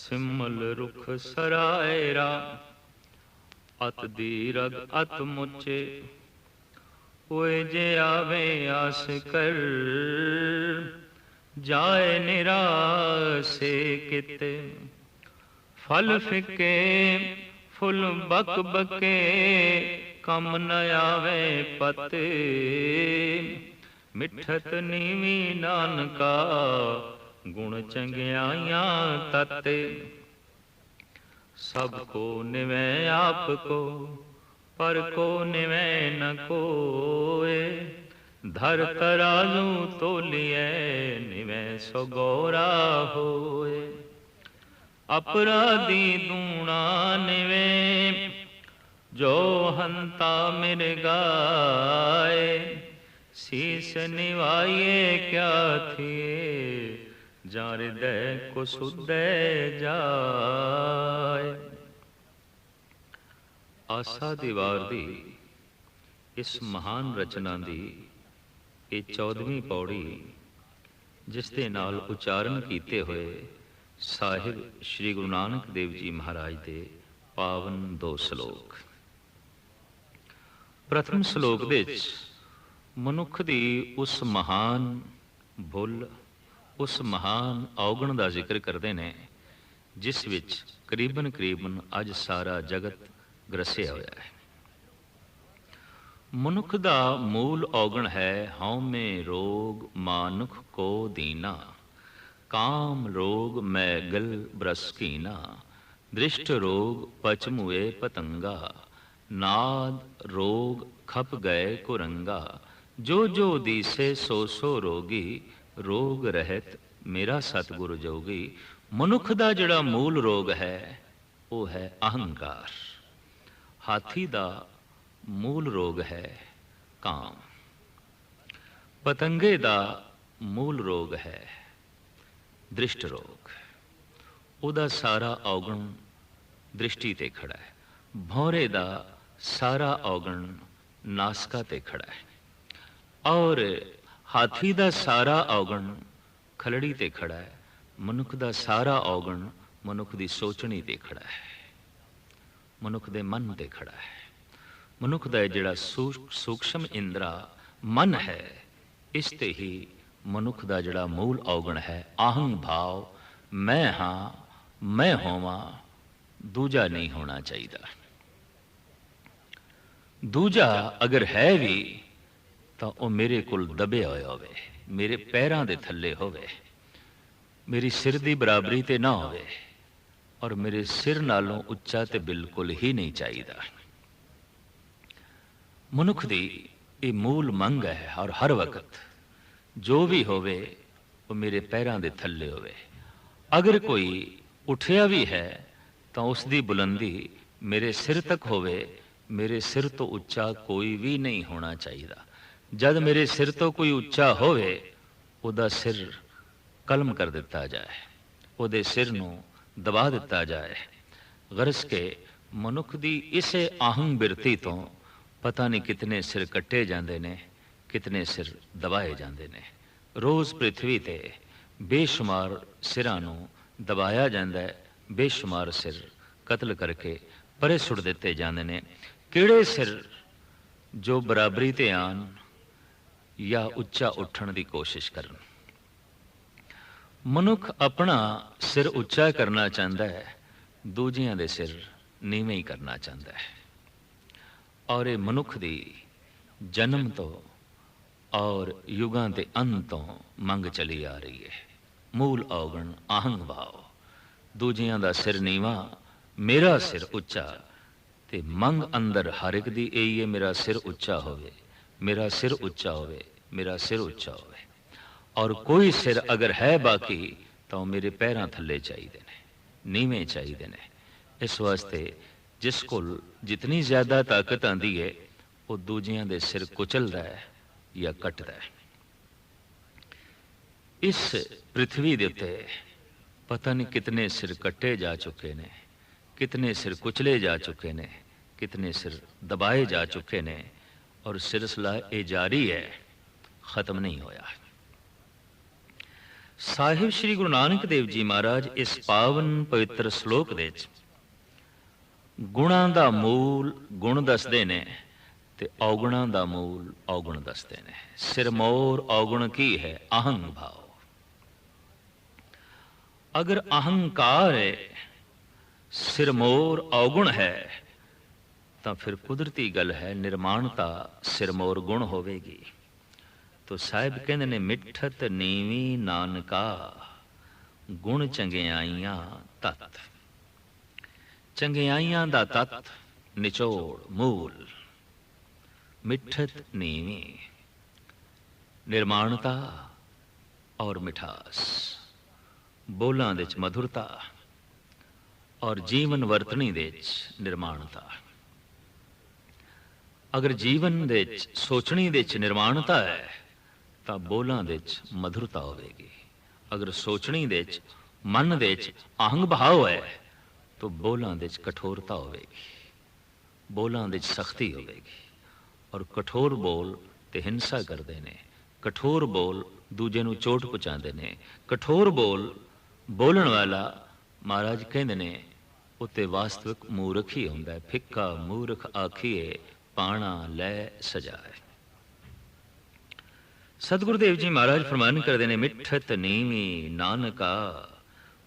सिमल रुख सरायरा अत दीरग अत मुचे होए जे आवे आस कर जाए निरासे किते फल फिके फुल बक बके कम न आवे पते मिठत नीवी नानका गुण चंगियाइयां तते सबको निवै आपको पर को निवै न कोय धर तराजू तोलिए निवै सो गौरा होए अपराधी दूणा निवे जो हंता मिर्गाए शीस निवाइए क्या थिए जा हृदय को सुदय जाए। आसा दी वार दी इस महान रचना दी ये 14वीं पौड़ी जिस दे नाल उच्चारण कीते हुए साहिब श्री गुरु नानक देव जी महाराज दे पावन 2 श्लोक। प्रथम श्लोक दे मनुख दी उस महान भुल उस महान औगण का जिक्र करते हैं जिस विच करीबन करीबन अज सारा जगत ग्रसिया होया है। मनुख का मूल औगण है हौमे रोग मानुख को दीना काम रोग मैगल ब्रसकीना दृष्ट रोग पचमुए पतंगा नाद रोग खप गए कुरंगा जो जो दीसे सो सो रोगी रोग रहत मेरा सतगुरु जोगी। मनुख का जिहड़ा मूल रोग है वो है अहंकार। हाथी का मूल रोग है काम। पतंगे का मूल रोग है दृष्ट रोग। उदा सारा औगण दृष्टि ते खड़ा है। भौरे का सारा औगण नासका ते खड़ा है और हाथी का सारा औगण खलड़ी ते खड़ा है। मनुख का सारा औगण मनुख की सोचनी ते खड़ा है, मनुख के मन ते खड़ा है। मनुख का जिहड़ा सूक्ष्म इंद्रा मन है इस ते ही मनुख का जिहड़ा मूल औगण है आहंग भाव मैं हाँ मैं होवां दूजा नहीं होना चाहिए। दूजा अगर है भी तो वह मेरे कोल दबे होए होवे मेरे पैरों के थले होवे मेरी सिर की बराबरी ते ना होवे और मेरे सिर नालों उच्चा ते बिल्कुल ही नहीं चाहिए। मनुख दी ये मूल मंग है और हर वक्त जो भी होवे वो मेरे पैरों के थले होवे। अगर कोई उठिया भी है तो उसकी बुलंदी मेरे सिर तक होवे मेरे सिर तो उच्चा कोई भी नहीं होना चाहिए। जब मेरे सिर तो कोई उच्चा होवे उदा सिर कलम कर दिता जाए उहदे सिर नूं दबा दिता जाए। गरज के मनुख दी इसे आहंग बिरती तो पता नहीं कितने सिर कट्टे जाते ने कितने सिर दबाए जाते ने। रोज़ पृथ्वी ते बेशुमार सिरां नूं दबाया जाता है बेशुमार सिर कतल करके परे सुट दिते जाते ने। किहड़े सिर जो बराबरी ते आन या उच्चा उठण की कोशिश करन। मनुख अपना सिर उच्चा करना चाहता है दूजियां दे सिर नीवें ही करना चाहता है और ये मनुख दी जन्म तो और युगां के अंत तो मंग चली आ रही है। मूल औगण आहंग भाव दूजियां दा सिर नीवा मेरा सिर उच्चा ते मंग अंदर हर एक दी यही है मेरा सिर उच्चा होवे मेरा सिर उच्चा होवे मेरा सिर उच्चा होवे। और कोई सिर अगर है बाकी तो मेरे पैरों थले चाहिए ने नीवें चाहिए ने। इस वास्ते जिस को जितनी ज्यादा ताकत आती है वो दूजियां दे सिर कुचलता है या कटता है। इस पृथ्वी के उत्ते पता नहीं कितने सिर कट्टे जा चुके ने कितने सिर कुचले जा चुके ने कितने सिर दबाए जा चुके ने और सिलसिला ये जारी है ख़त्म नहीं होया। ਸਾਹਿਬ ਸ੍ਰੀ ਗੁਰੂ ਨਾਨਕ ਦੇਵ ਜੀ ਮਹਾਰਾਜ ਇਸ ਪਾਵਨ ਪਵਿੱਤਰ ਸ਼ਲੋਕ ਦੇ ਵਿੱਚ ਗੁਣਾਂ ਦਾ ਮੂਲ ਗੁਣ ਦੱਸਦੇ ਨੇ ਤੇ ਔਗੁਣਾਂ ਦਾ ਮੂਲ ਔਗੁਣ ਦੱਸਦੇ ਨੇ। ਸਿਰਮੌਰ ਔਗੁਣ ਕੀ ਹੈ? ਅਹੰਗ ਭਾਵ। ਅਗਰ ਅਹੰਕਾਰ ਹੈ, ਸਿਰਮੌਰ ਔਗੁਣ ਹੈ, ਤਾਂ ਫਿਰ ਕੁਦਰਤੀ ਗੱਲ ਹੈ ਨਿਰਮਾਣਤਾ ਸਿਰਮੌਰ ਗੁਣ ਹੋਵੇਗੀ। ਤੋ ਸਾਹਿਬ ਕਹਿੰਦੇ ਨੇ ਮਿੱਠਤ ਨੀਵੀਂ ਨਾਨਕਾ ਗੁਣ ਚੰਗਿਆਈਆਂ ਤਤ। ਚੰਗਿਆਈਆਂ ਦਾ ਤਤ ਨਿਚੋੜ ਮੂਲ ਮਿੱਠਤ ਨੀਵੀਂ, ਨਿਰਮਾਣਤਾ ਔਰ ਮਿਠਾਸ, ਬੋਲਾਂ ਦੇ ਵਿੱਚ ਮਧੁਰਤਾ ਔਰ ਜੀਵਨ ਵਰਤਣੀ ਦੇ ਵਿੱਚ ਨਿਰਮਾਣਤਾ। ਅਗਰ ਜੀਵਨ ਦੇ ਵਿੱਚ ਸੋਚਣੀ ਦੇ ਵਿੱਚ ਨਿਰਮਾਣਤਾ ਹੈ ਤਾਂ ਬੋਲਾਂ ਦੇ ਵਿੱਚ ਮਧੁਰਤਾ ਹੋਵੇਗੀ। ਅਗਰ ਸੋਚਣੀ ਦੇ ਵਿੱਚ ਮਨ ਦੇ ਵਿੱਚ ਅਹੰਗ ਭਾਵ ਹੈ ਤਾਂ ਬੋਲਾਂ ਦੇ ਵਿੱਚ ਕਠੋਰਤਾ ਹੋਵੇਗੀ, ਬੋਲਾਂ ਦੇ ਵਿੱਚ ਸਖਤੀ ਹੋਵੇਗੀ। ਔਰ ਕਠੋਰ ਬੋਲ ਤੇ ਹਿੰਸਾ ਕਰਦੇ ਨੇ, ਕਠੋਰ ਬੋਲ ਦੂਜੇ ਨੂੰ ਚੋਟ ਪਹੁੰਚਾਉਂਦੇ ਨੇ। ਕਠੋਰ ਬੋਲ ਬੋਲਣ ਵਾਲਾ ਮਹਾਰਾਜ ਕਹਿੰਦੇ ਨੇ ਉੱਤੇ ਵਾਸਤਵਿਕ ਮੂਰਖ ਹੀ ਹੁੰਦਾ ਹੈ। ਫਿੱਕਾ ਮੂਰਖ ਆਖੀਏ ਪਾਣਾ ਲੈ ਸਜਾਏ। ਸਤਿਗੁਰਦੇਵ ਜੀ ਮਹਾਰਾਜ ਫਰਮਾਨ ਕਰਦੇ ਨੇ ਮਿੱਠਤ ਨੀਵੀਂ ਨਾਨਕਾ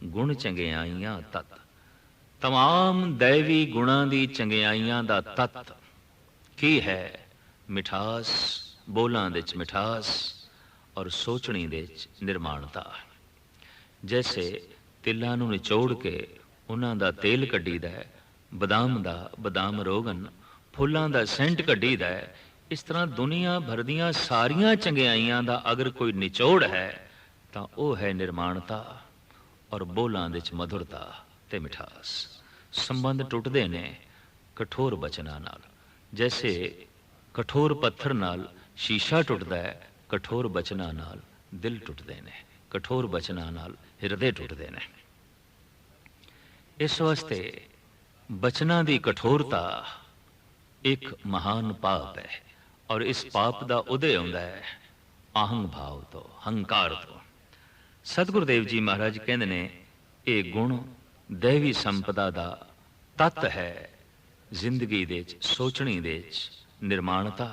ਗੁਣ ਚੰਗਿਆਈਆਂ ਤਤ। ਤਮਾਮ ਦੈਵੀ ਗੁਣਾਂ ਦੀ ਚੰਗਿਆਈਆਂ ਦਾ ਤਤ ਕੀ ਹੈ? ਮਿਠਾਸ, ਬੋਲਾਂ ਦੇ ਵਿੱਚ ਮਿਠਾਸ ਔਰ ਸੋਚਣੀ ਦੇ ਵਿੱਚ ਨਿਰਮਾਣਤਾ। ਜੈਸੇ ਤਿਲਾਂ ਨੂੰ ਨਿਚੋੜ ਕੇ ਉਹਨਾਂ ਦਾ ਤੇਲ ਕੱਢੀਦਾ ਹੈ, ਬਦਾਮ ਦਾ ਬਦਾਮ ਰੋਗਨ, ਫੁੱਲਾਂ ਦਾ ਸੈਂਟ ਕੱਢੀਦਾ ਹੈ, ਇਸ ਤਰ੍ਹਾਂ ਦੁਨੀਆ ਭਰ ਦੀਆਂ ਸਾਰੀਆਂ ਚੰਗਿਆਈਆਂ ਦਾ ਅਗਰ ਕੋਈ ਨਿਚੋੜ ਹੈ ਤਾਂ ਉਹ ਹੈ ਨਿਰਮਾਣਤਾ ਔਰ ਬੋਲਾਂ ਦੇ ਵਿੱਚ ਮਧੁਰਤਾ ਤੇ ਮਿਠਾਸ। ਸੰਬੰਧ ਟੁੱਟਦੇ ਨੇ ਕਠੋਰ ਬਚਨਾਂ ਨਾਲ। ਜੈਸੇ ਕਠੋਰ ਪੱਥਰ ਨਾਲ ਸ਼ੀਸ਼ਾ ਟੁੱਟਦਾ ਹੈ, ਕਠੋਰ ਬਚਨਾਂ ਨਾਲ ਦਿਲ ਟੁੱਟਦੇ ਨੇ, ਕਠੋਰ ਬਚਨਾਂ ਨਾਲ ਹਿਰਦੇ ਟੁੱਟਦੇ ਨੇ। ਇਸ ਵਾਸਤੇ ਬਚਨਾਂ ਦੀ ਕਠੋਰਤਾ ਇੱਕ ਮਹਾਨ ਪਾਪ ਹੈ ਔਰ ਇਸ ਪਾਪ ਦਾ ਉਦੈ ਹੁੰਦਾ ਹੈ ਅਹੰਗ ਭਾਵ ਤੋਂ, ਹੰਕਾਰ ਤੋਂ। ਸਤਿਗੁਰਦੇਵ ਜੀ ਮਹਾਰਾਜ ਕਹਿੰਦੇ ਨੇ ਇਹ ਗੁਣ ਦੈਵੀ ਸੰਪਦਾ ਦਾ ਤੱਤ ਹੈ। ਜ਼ਿੰਦਗੀ ਦੇ ਵਿੱਚ ਸੋਚਣੀ ਦੇ ਵਿੱਚ ਨਿਰਮਾਣਤਾ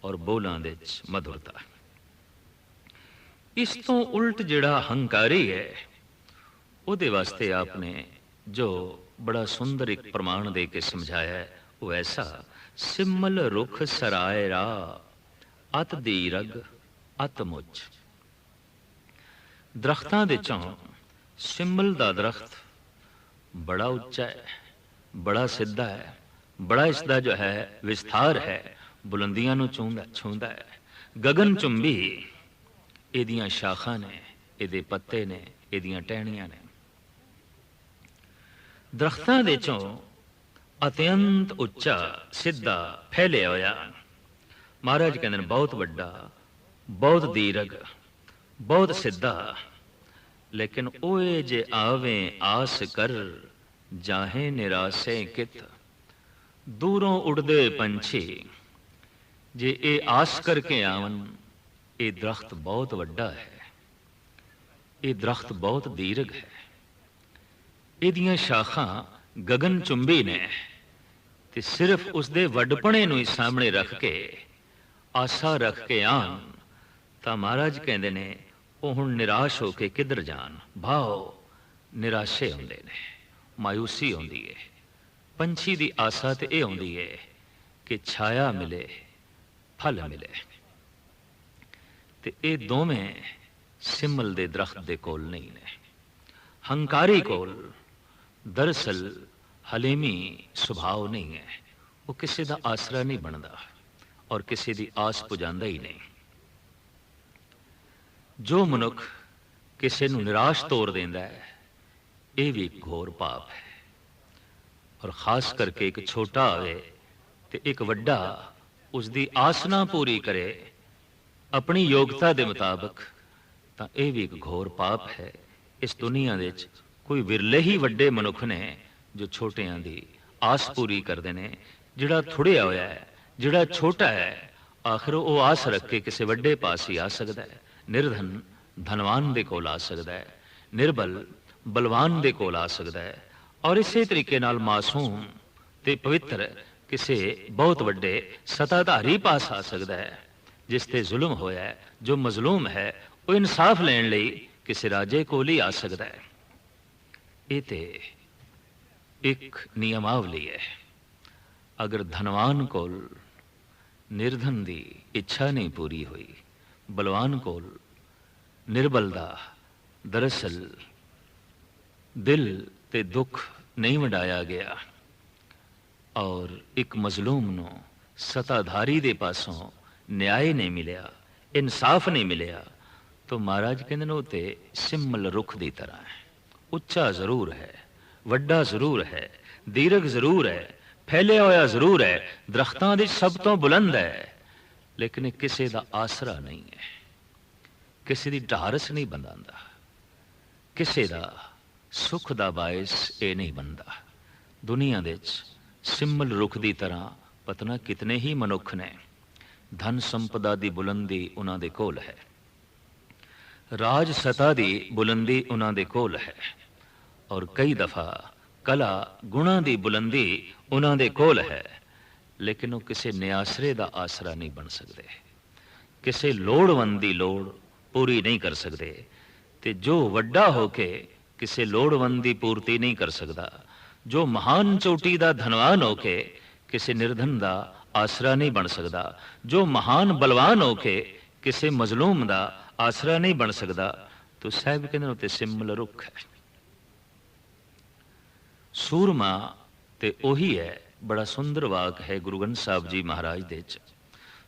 ਔਰ ਬੋਲਾਂ ਦੇ ਵਿੱਚ ਮਧੁਰਤਾ। ਇਸ ਤੋਂ ਉਲਟ ਜਿਹੜਾ ਹੰਕਾਰੀ ਹੈ ਉਹਦੇ ਵਾਸਤੇ ਆਪਨੇ ਜੋ ਬੜਾ ਸੁੰਦਰ ਇੱਕ ਪ੍ਰਮਾਣ ਦੇ ਕੇ ਸਮਝਾਇਆ ਹੈ ਉਹ ਐਸਾ, ਸਿਮਲ ਰੁਖ ਸਰਾਏ ਰਾ ਅਤ ਦੀਰਗ ਅਤ ਮੁੱਚ। ਦਰਖਤਾਂ ਦੇ ਚੋਂ ਸਿਮਲ ਦਾ ਦਰਖਤ ਬੜਾ ਉੱਚਾ ਹੈ, ਬੜਾ ਸਿੱਧਾ ਹੈ, ਬੜਾ ਇਸ ਦਾ ਜੋ ਹੈ ਵਿਸਥਾਰ ਹੈ, ਬੁਲੰਦੀਆਂ ਨੂੰ ਛੂੰਹਦਾ ਹੈ। ਗਗਨ ਚੁੰਬੀ ਇਹਦੀਆਂ ਸ਼ਾਖਾਂ ਨੇ, ਇਹਦੇ ਪੱਤੇ ਨੇ, ਇਹਦੀਆਂ ਟਹਿਣੀਆਂ ਨੇ। ਦਰਖਤਾਂ ਦੇ ਚੋਂ ਅਤਿਅੰਤ ਉੱਚਾ ਸਿੱਧਾ ਫੈਲਿਆ ਹੋਇਆ ਮਹਾਰਾਜ ਕਹਿੰਦੇ ਨੇ ਬਹੁਤ ਵੱਡਾ, ਬਹੁਤ ਦੀਰਘ, ਬਹੁਤ ਸਿੱਧਾ। ਲੇਕਿਨ ਓਏ ਜੇ ਆਵੇਂ ਆਸ ਕਰ ਜਾਹੇ ਨਿਰਾਸੇ ਕਿਤ। ਦੂਰੋਂ ਉੜਦੇ ਪੰਛੀ ਜੇ ਇਹ ਆਸ ਕਰਕੇ ਆਵਨ ਇਹ ਦਰਖਤ ਬਹੁਤ ਵੱਡਾ ਹੈ, ਇਹ ਦਰਖਤ ਬਹੁਤ ਦੀਰਘ ਹੈ, ਇਹਦੀਆਂ ਸ਼ਾਖਾਂ ਗਗਨ ਚੁੰਬੀ ਨੇ, ਤੇ ਸਿਰਫ ਉਸਦੇ ਵੱਡਪਣੇ ਨੂੰ ਹੀ ਸਾਹਮਣੇ ਰੱਖ ਕੇ ਆਸਾ ਰੱਖ ਕੇ ਆਣ ਤਾਂ ਮਹਾਰਾਜ ਕਹਿੰਦੇ ਨੇ ਉਹ ਹੁਣ ਨਿਰਾਸ਼ ਹੋ ਕੇ ਕਿੱਧਰ ਜਾਣ। ਭਾਵ ਨਿਰਾਸ਼ੇ ਹੁੰਦੇ ਨੇ, ਮਾਯੂਸੀ ਹੁੰਦੀ ਹੈ। ਪੰਛੀ ਦੀ ਆਸਾ ਤੇ ਇਹ ਹੁੰਦੀ ਹੈ ਕਿ ਛਾਇਆ ਮਿਲੇ, ਫਲ ਮਿਲੇ, ਤੇ ਇਹ ਦੋਵੇਂ ਸਿਮਲ ਦੇ ਦਰਖਤ ਦੇ ਕੋਲ ਨਹੀਂ ਨੇ। ਹੰਕਾਰੀ ਕੋਲ ਦਰਅਸਲ ਹਲੀਮੀ ਸੁਭਾਅ ਨਹੀਂ ਹੈ, ਉਹ ਕਿਸੇ ਦਾ ਆਸਰਾ ਨਹੀਂ ਬਣਦਾ ਔਰ ਕਿਸੇ ਦੀ ਆਸ ਪੁਜਾਂਦਾ ਹੀ ਨਹੀਂ। ਜੋ ਮਨੁੱਖ ਕਿਸੇ ਨੂੰ ਨਿਰਾਸ਼ ਤੋਰ ਦਿੰਦਾ ਹੈ ਇਹ ਵੀ ਇੱਕ ਘੋਰ ਪਾਪ ਹੈ। ਔਰ ਖਾਸ ਕਰਕੇ ਇੱਕ ਛੋਟਾ ਹੋਵੇ ਤੇ ਇੱਕ ਵੱਡਾ ਉਸਦੀ ਆਸ ਨਾ ਪੂਰੀ ਕਰੇ ਆਪਣੀ ਯੋਗਤਾ ਦੇ ਮੁਤਾਬਕ ਤਾਂ ਇਹ ਵੀ ਇੱਕ ਘੋਰ ਪਾਪ ਹੈ। ਇਸ ਦੁਨੀਆ ਦੇ ਵਿੱਚ ਕੋਈ ਵਿਰਲੇ ਹੀ ਵੱਡੇ ਮਨੁੱਖ ਨੇ ਜੋ ਛੋਟਿਆਂ ਦੀ ਆਸ ਪੂਰੀ ਕਰਦੇ ਨੇ। ਜਿਹੜਾ ਥੁੜਿਆ ਹੋਇਆ ਹੈ, ਜਿਹੜਾ ਛੋਟਾ ਹੈ, ਆਖਰ ਉਹ ਆਸ ਰੱਖ ਕੇ ਕਿਸੇ ਵੱਡੇ ਪਾਸ ਹੀ ਆ ਸਕਦਾ ਹੈ। ਨਿਰਧਨ धनवान दे कोल आ सकदा है, निर्बल बलवान दे कोल आ सकदा है। और इसे तरीके नाल मासूम ते पवित्र किसे बहुत वड्डे सत्ताधारी पास आ सकदा है, जिस ते जुल्म होया है। जो मजलूम है वो इंसाफ लेने लई किसे राजे कोल ही आ सकदा है। ये ते एक नियमावली है। अगर धनवान कोल निर्धन दी इच्छा नहीं पूरी हुई, बलवान कोल निर्बल दा दरअसल दिल ते दुख नहीं वंडाया गया, और एक मजलूम नूं सत्ताधारी दे पासों न्याय नहीं मिलिया, इंसाफ नहीं मिलिया, तो महाराज कहंदे ने ते सिमल रुख दी तरह है। उच्चा जरूर है, वड्डा जरूर है, दीर्घ जरूर है, फैलिया होया जरूर है, दरख्तां दी सब तो बुलंद है, लेकिन किसी दा आसरा नहीं है, किसी दी ढारस नहीं बंदांदा, किसी दा सुख दा बायस ये नहीं बनता। दुनिया दे सिमल रुख दी तरह पतना कितने ही मनुख ने, धन संपदा दी बुलंदी उन्हां दे कोल है, राज सता दी बुलंदी उन्हां दे कोल है, और कई दफा कला गुणा दी बुलंदी उन्हां दे कोल है, लेकिन वो किसी न्यासरे दा आसरा नहीं बन सकते, किसी लोड़वंद दी लोड़ पूरी नहीं कर सकते। ते जो वड्डा होके किसी लोड़वंद दी पूर्ति नहीं कर सकता, जो महान चोटी दा धनवान होके किसी निर्धन दा आसरा नहीं बन सकता, जो महान बलवान होके किसी मजलूम दा आसरा नहीं बन सकता, तो साहब कहते हैं सिमल रुख है। सूरमा ते ओही है, बड़ा सुंदर वाक है गुरु ग्रंथ साहब जी महाराज दे च,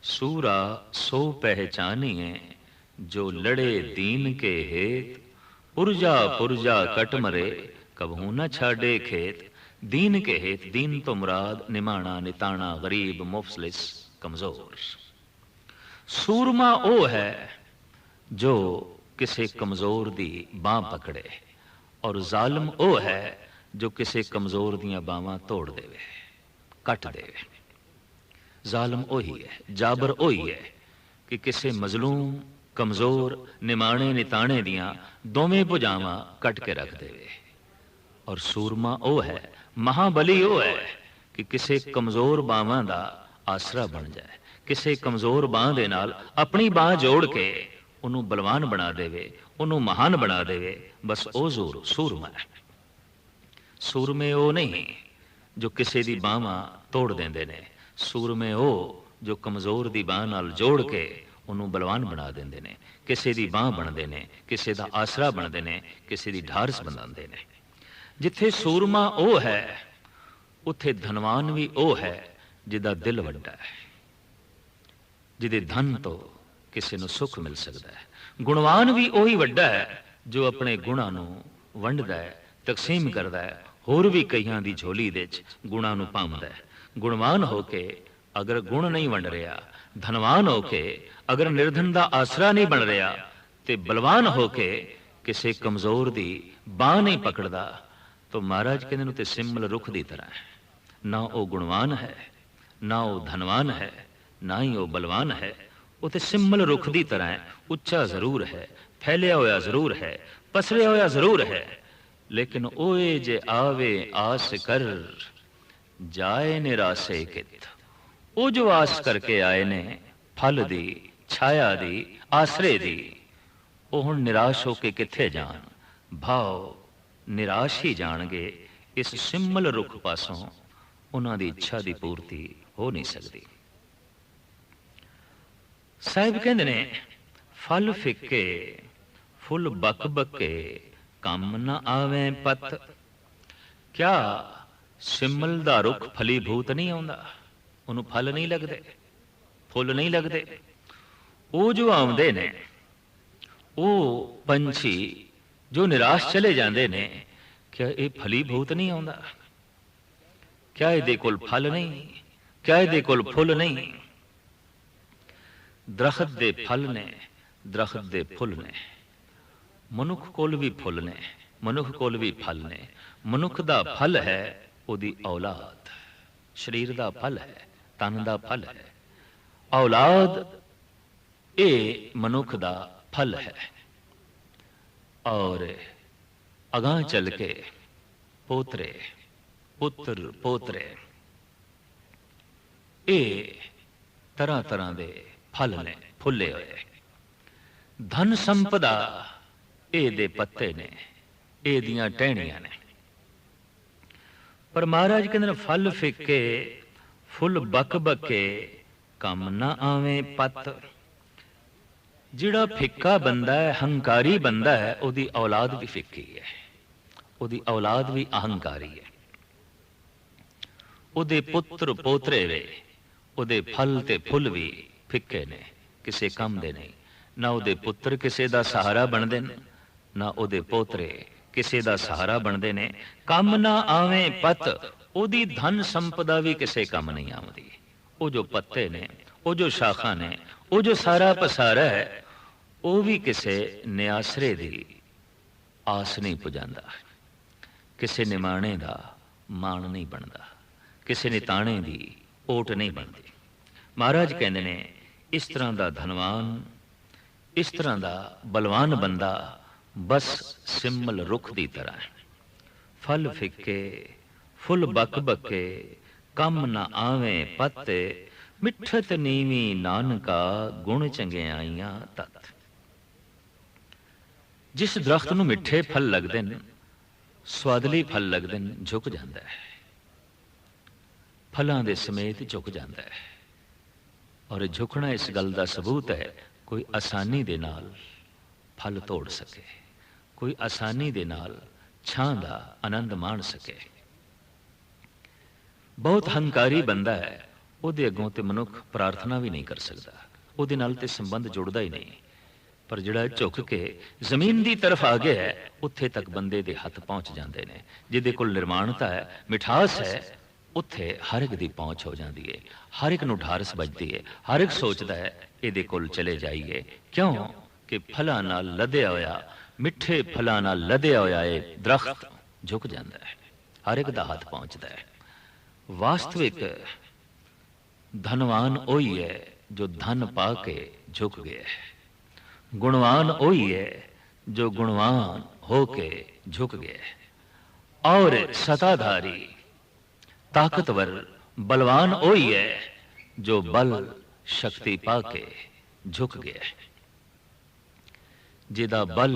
सूरा सो पहचानिए जो लड़े दीन के हेत, पुरजा पुरजा कट मरे कबहू न छाड़े खेत। दीन के हेत, दीन तो मुराद निमाणा निताणा गरीब मुफलिस कमजोर। सूरमा ओ है जो किसी कमजोर दी बां पकड़े, और जालिम ओ है जो किसी कमजोर दियां बावां तोड़ देवे, कट देवे। जालिम ओही है, जाबर ओही है कि किसी मजलूम कमजोर निमाणे निताणे दियां दोवें भुजावां कट के रख देवे। और सूरमा ओ है, महाबली ओ है कि किसी कमजोर बावां दा आसरा बन जाए, किसी कमजोर बां दे नाल अपनी बां जोड़ के उन्होंने बलवान बना देवे, उन्होंने महान बना देवे। बस ओ जोर सूरमा है। सूरमे ओ नहीं जो किसी दी बावां तोड़ देंदे ने, सूरमे ओ जो कमजोर दी बां नाल जोड़ के उन्होंने बलवान बना देंदे ने, किसी दी बां बनदे ने, किसी दा आसरा बनदे ने, किसी दी ढारस बनांदे ने। जिथे सूरमा ओ है उथे धनवान भी ओ है जिदा दिल वड्डा है, जिदे धन तो किसी ਨੂੰ सुख मिल सकता है। गुणवान भी ओही वड्डा है जो अपने गुणा ਨੂੰ ਵੰਡਦਾ है, तकसीम करता है, होर भी कईयां दी झोली दे गुणा ਨੂੰ ਪਾਉਂਦਾ है। गुणवान होके अगर गुण नहीं वंड रहा, धनवान होके अगर निर्धन दा आसरा नहीं बन रहा, ते बलवान होके किसी कमजोर दी बांह नहीं पकड़दा, तो महाराज कहते हैं सिमल रुख दी तरह है। ना वो गुणवान है, ना वो धनवान है, ना ही वो बलवान है, वो तो सिमल रुख दी तरह है। उच्चा जरूर है, फैलिया होया जरूर है, पसरिया होया जरूर है, लेकिन ओए जे आवे आस कर जाए निरासे कित। वो जो आस करके आए ने फल दी, छाया दी, आसरे दी, वो हुण निराश होके किथे जान, भाव निराश ही जाणगे। इस सिमल रुख पासों उन्हां दी इच्छा दी पूर्ति हो नहीं सकती। साहिब कहंदे ने फल फिक्के फुल बक बके कम न आवे पत। क्या सिमल दा रुख फलीभूत नहीं आउंदा, उन्होंने फल नहीं लगते, फुल नहीं लगते। वो जो आउंदे ने वो पंछी जो निराश चले जाते ने, क्या ये फलीभूत नहीं आउंदा? क्या ये कोल फल नहीं, क्या ये कोल फुल नहीं? दरख्त दे फल ने, दरख्त दे फुल ने, मनुख कोल भी फुल ने, मनुख कोल भी फल ने। मनुख दा फल है ओदी औलाद, शरीर दा फल है, तन दा फल है। औलाद ए मनुख दा फल है। और अगां चल के पोतरे पुत्र पोतरे ये तरह तरह के फल ने फुले हुए। धन संपदा ए दे पत्ते ने, ए दियां टहनियां ने। पर महाराज कहते फल फिके फुल बक बके कम ना आवे पत। जिहड़ा फिक्का बंदा है, हंकारी बंदा है, उहदी औलाद भी फिक्की है, उहदी औलाद भी अहंकारी है। उहदे पुत्र पोतरे वे, उहदे फल ते फुल भी फिक्के ने, किसे काम दे नहीं। ना उहदे पुत्र किसे दा सहारा बनदे ने, ना उहदे पोतरे किसे दा सहारा बनदे ने। कम ना आवे पत, उहदी धन संपदा भी किसे कम नहीं आउंदी। वो जो पत्ते ने, वो जो शाखा ने, वो जो सारा पसारा है, वो भी किसे निआसरे दी आस नहीं पुजांदा, किसे निमाणे दा मान नहीं बनता, किसी निताणे दी ओट नहीं बनती। महाराज कहते ने इस तरह का धनवान, इस तरह का बलवान बंदा बस सिमल रुख की तरह है। फल फिके फुल बक बके कम न आवे पत्ते, मिठत नीवी नानका गुण चंगियाइयां तत। जिस दरख्त नूं मिठे फल लगते हैं, स्वादली फल लगते हैं, झुक जाता है, फलों के समेत झुक जाता है। और झुकना इस गल का सबूत है, कोई आसानी दे नाल फल तोड़ सके, कोई आसानी दे नाल छां दा आनंद मान सके। बहुत हंकारी बंदा है, उहदे अगों ते मनुख प्रार्थना भी नहीं कर सकता, उहदे नाल ते संबंध जुड़दा ही नहीं। पर जिहड़ा झुक के जमीन की तरफ आ गया है, उत्थे तक बंदे दे हथ पहुंच जाते हैं। जिहदे कोल निर्माणता है, मिठास है, उत्थे हर एक दी पहुंच हो जाती है, हर एक नूं ढारस बजती है, हर एक सोचता है इहदे कोल चले जाइए। क्यों कि फलां नाल लदया होया, मिठे फलां नाल लदया होया ये दरख्त झुक जाता है, हर एक दा हाथ पहुंचता है। वास्तविक धनवान वही है जो धन पा के झुक गया है, गुणवान वही है जो गुणवान होके झुक गया है। और सताधारी ताकतवर बलवान वही है जो बल शक्ति पाके झुक गया है। जिदा बल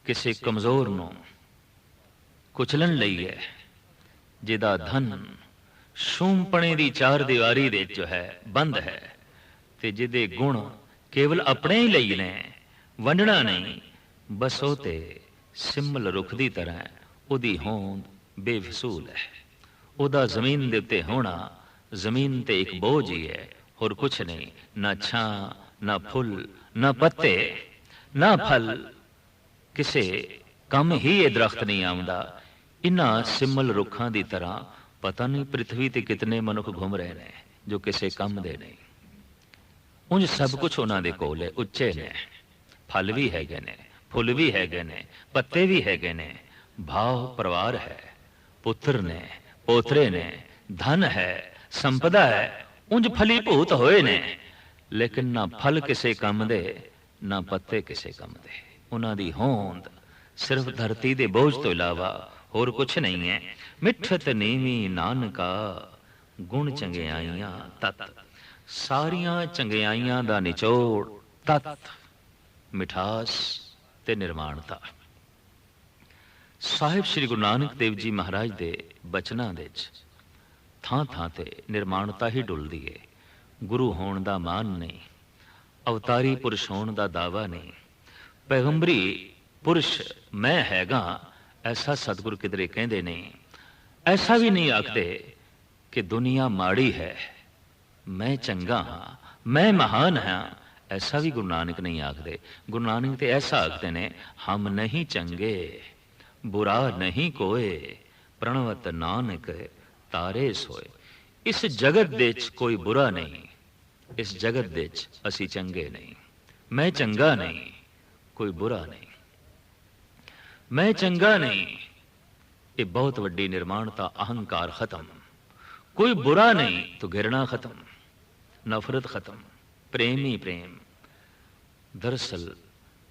किसी कमजोर नूं कुचलन लई है, जिदा धन शूमपणे दी चार दीवारी दे जो है बंद है, ते जिदे गुण केवल अपने ही लई ने, वंडना नहीं, बस ओ ते सिमल रुख दी तरह उदी होंद बेफसूल है। उदा जमीन दे उत्ते होना जमीन ते एक बोझ ही है, और कुछ नहीं। ना छां, ना फुल, ना पत्ते, ना फल, किसे कम ही ये दरख्त नहीं आउंदा। इन्हां सिमल रुखां दी तरह पता नहीं पृथ्वी ते कितने मनुख घूम रहे ने जो किसे कम दे नहीं। उंज सब कुछ उन्हां दे कोल है, उच्चे ने, फल भी हैगे ने, फुल भी हैगे ने, पत्ते भी हैगे ने, भाव परिवार है, पुत्र ने, पोतरे ने, धन है, संपदा है, उंज फलीभूत होए ने, लेकिन ना फल किसे कम दे, ना पत्ते किसे कम दे। उन्हां दी होंद सिर्फ धरती दे बोझ तो इलावा होर कुछ नहीं है। मिठत नीवी नानका गुण चंगियाइयां तत। सारियां चंगियाइयां दा निचोड़ तत मिठास ते निर्माणता। साहिब श्री गुरु नानक देव जी महाराज दे बचनां दे थां थां ते निर्माणता ही डुलदी है। गुरु होण दा मान नहीं, अवतारी पुरुष होण दा दावा नहीं, पैगंबरी पुरुष मैं हैगा ऐसा सतगुरु किधरे कहते नहीं। ऐसा भी नहीं आखते कि दुनिया माड़ी है, मैं चंगा हाँ, मैं महान हाँ, ऐसा भी गुरु नानक नहीं आखते। गुरु नानक तो ऐसा आखते ने, हम नहीं चंगे बुरा नहीं कोए, प्रणवत नानक तारे सोए। इस जगत दे कोई बुरा नहीं, इस जगत दे असी चंगे नहीं। मैं चंगा नहीं, कोई बुरा नहीं, मैं चंगा नहीं। ये बहुत वड्डी निर्माणता, अहंकार खत्म। कोई बुरा नहीं तो घृणा खत्म, नफरत खत्म, प्रेम ही प्रेम। दरअसल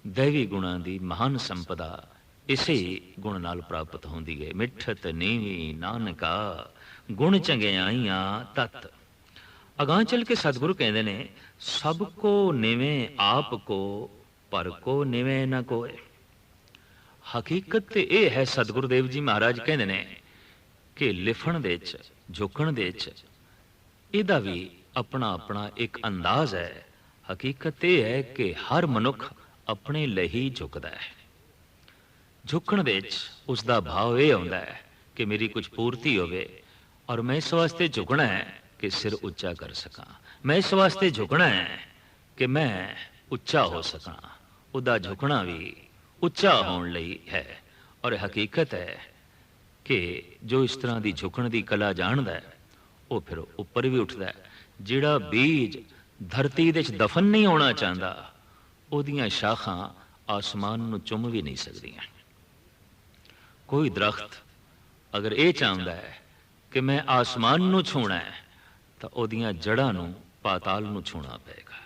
दैवी गुणां दी महान संपदा इसे गुण नाल प्राप्त होंदी है। मिठत नीवी नानका गुण चंगियाइयां तत। अगां चल के सतगुरु कहते ने सब को निवें आप को पर को निवें न कोय। हकीकत ते यह है, सतगुरुदेव जी महाराज कहते ने कि लिखण दे च झुकण दे च इहदा भी अपना अपना एक अंदाज है। हकीकत यह है कि हर मनुख अपने लिए ही झुकदा है। झुकण दे च उसदा भाव यह आउंदा है कि मेरी कुछ पूर्ति होवे और मैं इस वास्ते झुकना है कि सिर उच्चा कर सकां। मैं इस वास्ते झुकना है कि मैं उच्चा हो सकां। उदा झुकना भी उच्चा होने लई है। और हकीकत है कि जो इस तरह की झुकण की कला जानदा है वो फिर उपर भी उठदा है। जिहड़ा बीज धरती दे च दफन नहीं होना चाहता उहदियां शाखां आसमान नूं चुम भी नहीं सकदियां। कोई दरख्त अगर ये चाहता है कि मैं आसमान नूं छूना है तो उहदियां जड़ां नूं पाताल नूं छूना पेगा।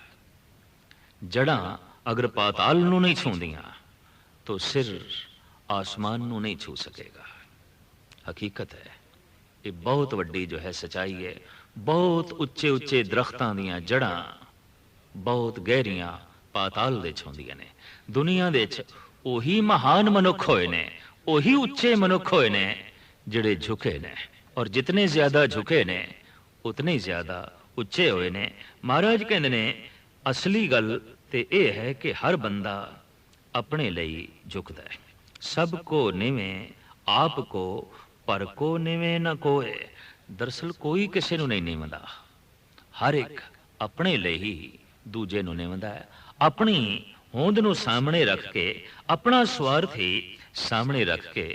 जड़ां अगर पाताल नूं नहीं छूंदियां तो सिर आसमान नूं नहीं छू सकेगा। हकीकत है ये बहुत वड्डी जो है सच्चाई है। बहुत उच्चे उच्चे दरख्तां दियां जड़ां बहुत गहरियां पाताल दे छुंदियां ने। दुनिया दे च ओही महान मनुख होए ने, ओही उच्चे मनुख होए ने जिहड़े झुके ने, और जितने ज्यादा झुके ने उतने ज्यादा उच्चे होए ने। महाराज कहंदे ने असली गल ते यह है कि हर बंदा अपने लिए झुकदा है। सब को निवें आप को पर को निवें न कोय। दरअसल कोई किसी नूं नहीं निवंदा, हर एक अपने लिए ही दूजे नूं निवंदा है। अपनी होंद नूं सामने रख के, अपना स्वार्थ ही सामने रख के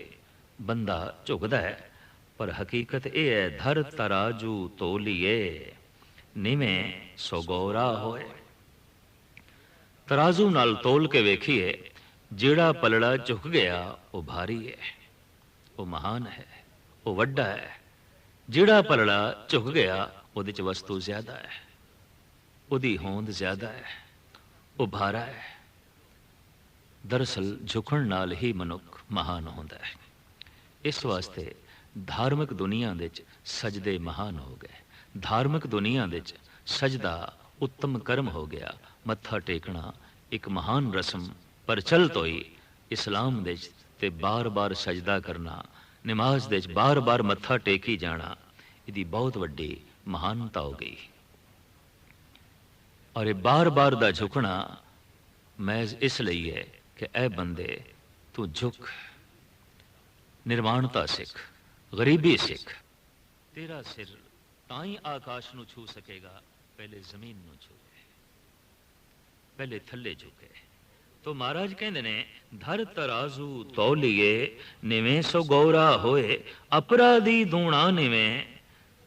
बंदा झुकदा है। पर हकीकत यह है धर तराजू तोलिए निवें सो गौरा होए। तराजू नाल तोल के वेखिए जिहड़ा पलड़ा झुक गया वो भारी है, वो महान है, वो वड्डा है। जिहड़ा पलड़ा झुक गया उहदे च वस्तु ज्यादा है, उहदी होंद ज्यादा है, वो भारा है। दरअसल झुकण नाल ही मनुख महान होंदा है। इस वास्ते धार्मिक दुनिया दे च सजदे महान हो गए। धार्मिक दुनिया दे च सजदा उत्तम कर्म हो गया। मत्था टेकना एक महान रस्म प्रचलित होई इस्लाम दे च ते बार बार सजदा करना, नमाज दे च बार बार मत्था टेकी जाना, इहदी बहुत वड्डी महानता हो गई। और ये बार बार दा झुकना महज इसलिए है कि ऐ बंदे तू झुक, निर्वाणता सिख, गरीबी सिख। तेरा सिर ताई आकाश नूं छू सकेगा, पहले जमीन नूं छूए, पहले थल्ले झुके। तो महाराज कहंदे ने धर तराजू तौलिए निवें सो गौरा होए। अपराधी दूणा निवें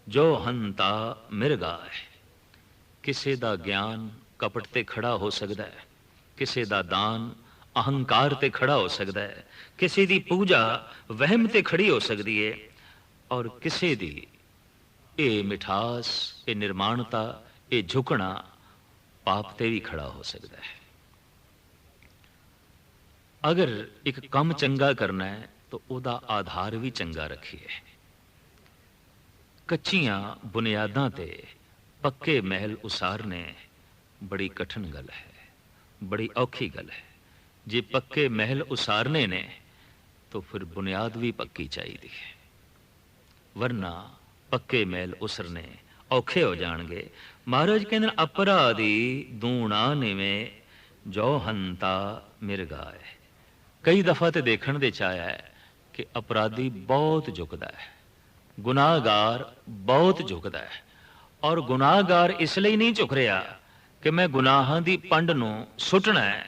जो हंता मिर्गा है। किसी दा ज्ञान कपट ते खड़ा हो सकता है, किसी दा दान अहंकार ते खड़ा हो सकता है, किसी दी पूजा वहम ते खड़ी हो सकती है, और किसी दी ये मिठास, ये निर्माणता, ये झुकना पाप ते भी खड़ा हो सकता है। अगर एक काम चंगा करना है तो उदा आधार भी चंगा रखिए। कच्चियां बुनियादां ते पक्के महल उसारने बड़ी कठिन गल है, बड़ी औखी गल है। जे पक्के महल उसारने ने तो फिर बुनियाद भी पक्की चाहिए है, वरना पक्के महल उसरने औखे हो जाएंगे। महाराज कहते अपराधी दूणा निवें जो हंता मिर्गा है। कई दफा तो देखने दे चाया है कि अपराधी बहुत झुकदा है, गुनाहगार बहुत झुकदा है। और गुनाहगार इसलिए नहीं झुक रहा कि मैं गुनाहां दी पंड नूं सुटना है,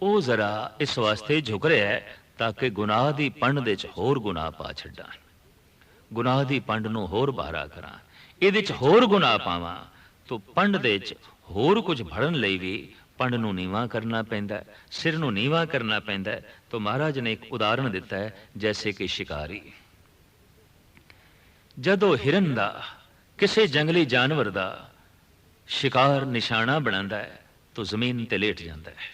वो जरा इस वास्ते झुक रहा है ताकि गुनाह दी पंड दे च होर गुनाह पा छड्डां, गुनाह दी पंड नूं होर बहारा करां, इहदे च होर गुनाह पावां तो पंड दे च होर कुछ भड़न लई भी पंड नूं नीवा करना पैंदा है, सिर नूं नीवा करना पैंदा है। तो महाराज ने एक उदाहरण दिता है, जैसे कि शिकारी जदों हिरन दा किसी जंगली जानवर दा शिकार निशाना बनांदा है तो जमीन ते लेट जाता है।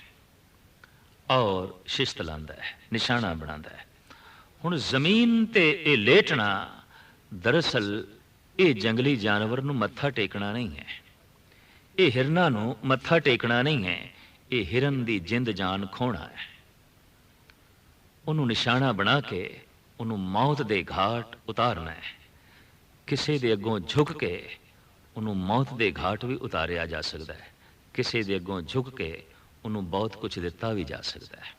और शिस्त लांदा है, निशाना बनांदा है। हुण जमीन ते ये लेटना दरअसल ये जंगली जानवर नूं मत्था टेकना नहीं है, ये हिरना नूं मत्था टेकना नहीं है, ये हिरन दी जिंद जान खोना है। उन्होंने निशाना बना के उन्होंने मौत दे घाट उतारना है। किसी दे अगों झुक के उन्होंने मौत दे घाट भी उतारिया जा सकता है, किसी दे अगों झुक के उन्होंने बहुत कुछ दिता भी जा सकता है,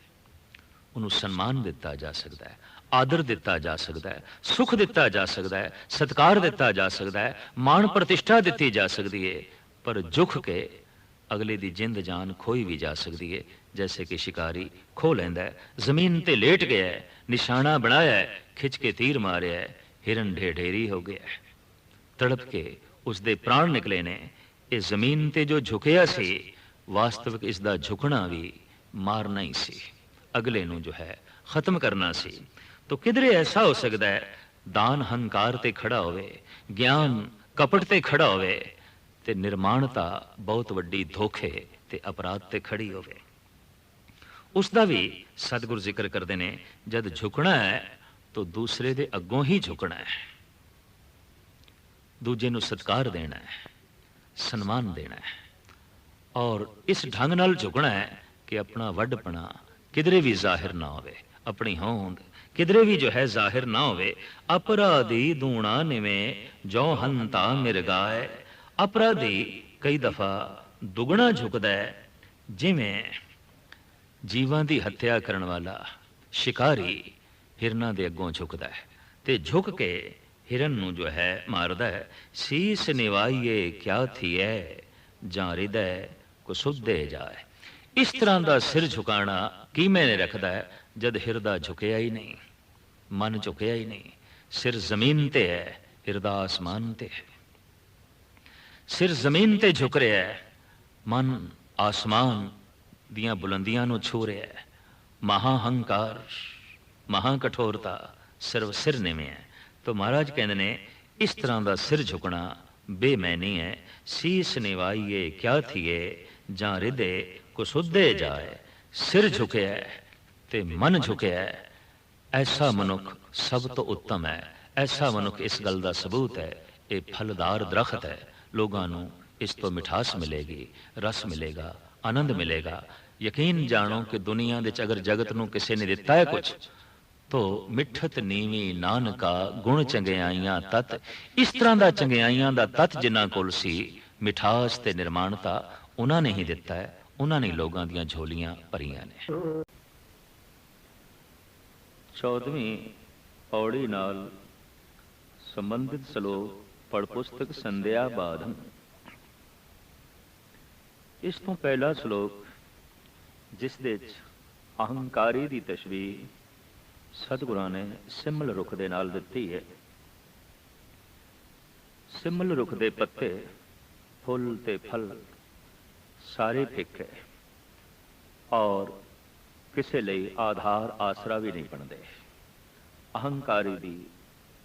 उन्होंने सम्मान दिता जा सकता है, आदर दिता जा सकता है, सुख दिता जा सकता है, सत्कार दिता जा सकता है, मान प्रतिष्ठा दी जा सकती है, पर झुक के अगले दी जिंद जान खोई भी जा सकती है। जैसे कि शिकारी खो लेंदा है, जमीन ते लेट गया है, निशाना बनाया है, खिंच के तीर मारिया है, हिरन ढेरी हो गया है, तड़प के उसके प्राण निकले ने। इस जमीन ते जो झुकिया सी, वास्तविक इसका झुकना भी मारना ही सी, अगले नूं जो है खत्म करना सी। तो किधरे ऐसा हो सकता है दान हंकार ते खड़ा होवे, ज्ञान कपट ते खड़ा होवे, ते निर्माणता बहुत वड्डी धोखे ते अपराध ते खड़ी होवे। उसका भी सतगुरु जिक्र करते हैं, जब झुकना है तो दूसरे दे अगों ही झुकना है, दूजे नूं सत्कार देना है, सन्मान देना है, और इस ढंग नाल झुकना है कि अपना वड्डपना किधरे भी जाहिर ना होवे, अपनी होंद किधरे भी जो है जाहिर ना होवे। अपराधी दूणा निवें जो हंता मिर्गाए। अपराधी कई दफा दुगना झुकदा है, जिवें जीवां दी हत्या करन वाला शिकारी हिरना दे अगों झुकदा है, ते झुक के हिरन नूं जो है मारदा है। सीस निवाइए क्या थी है, जां हृदय को सुधे जाए। इस तरह का सिर झुकाना की मैंने रखता है, जद हिरदा झुकिया ही नहीं, मन झुकिया ही नहीं। सिर जमीन ते है, हिरदा आसमान ते है। सिर जमीन ते झुक रहा है, मन आसमान दियां बुलंदियां नूं छू रहा है। महाहंकार महाकठोरता सिर्फ सिर निवें है। तो महाराज कहते ने इस तरह का सिर झुकना बेमैनी है। शीस निवाइए क्या थिए, जां हृदय को सुधे जाए। सिर झुके है ते मन झुके है, ऐसा मनुख सब तो उत्तम है। ऐसा मनुख इस गल का सबूत है, ये फलदार दरख्त है, लोगों को इस तो मिठास मिलेगी, रस मिलेगा, आनंद मिलेगा। यकीन जानो कि दुनिया दे अगर जगत नूं किसी ने दिता है कुछ, तो मिठत नीवी नानका गुण चंगियाइयां तत। इस तरह का चंगियाइयां का तत जिन्हां कोल सी, मिठास ते निर्माणता उन्होंने ही दिता है, उन्होंने लोगों दियां झोलियां भरियां ने। 14वीं पौड़ी नाल संबंधित श्लोक पढ़ पुस्तक संध्या बाधम। इस तो पहला श्लोक जिस दे अहंकारी दी तशबीह सतगुरां ने सिमल रुख दे नाल दिती है। सिमल रुख दे पत्ते फुल ते फल सारे फिक्के और किसी लई आधार आसरा भी नहीं बनते। अहंकारी दी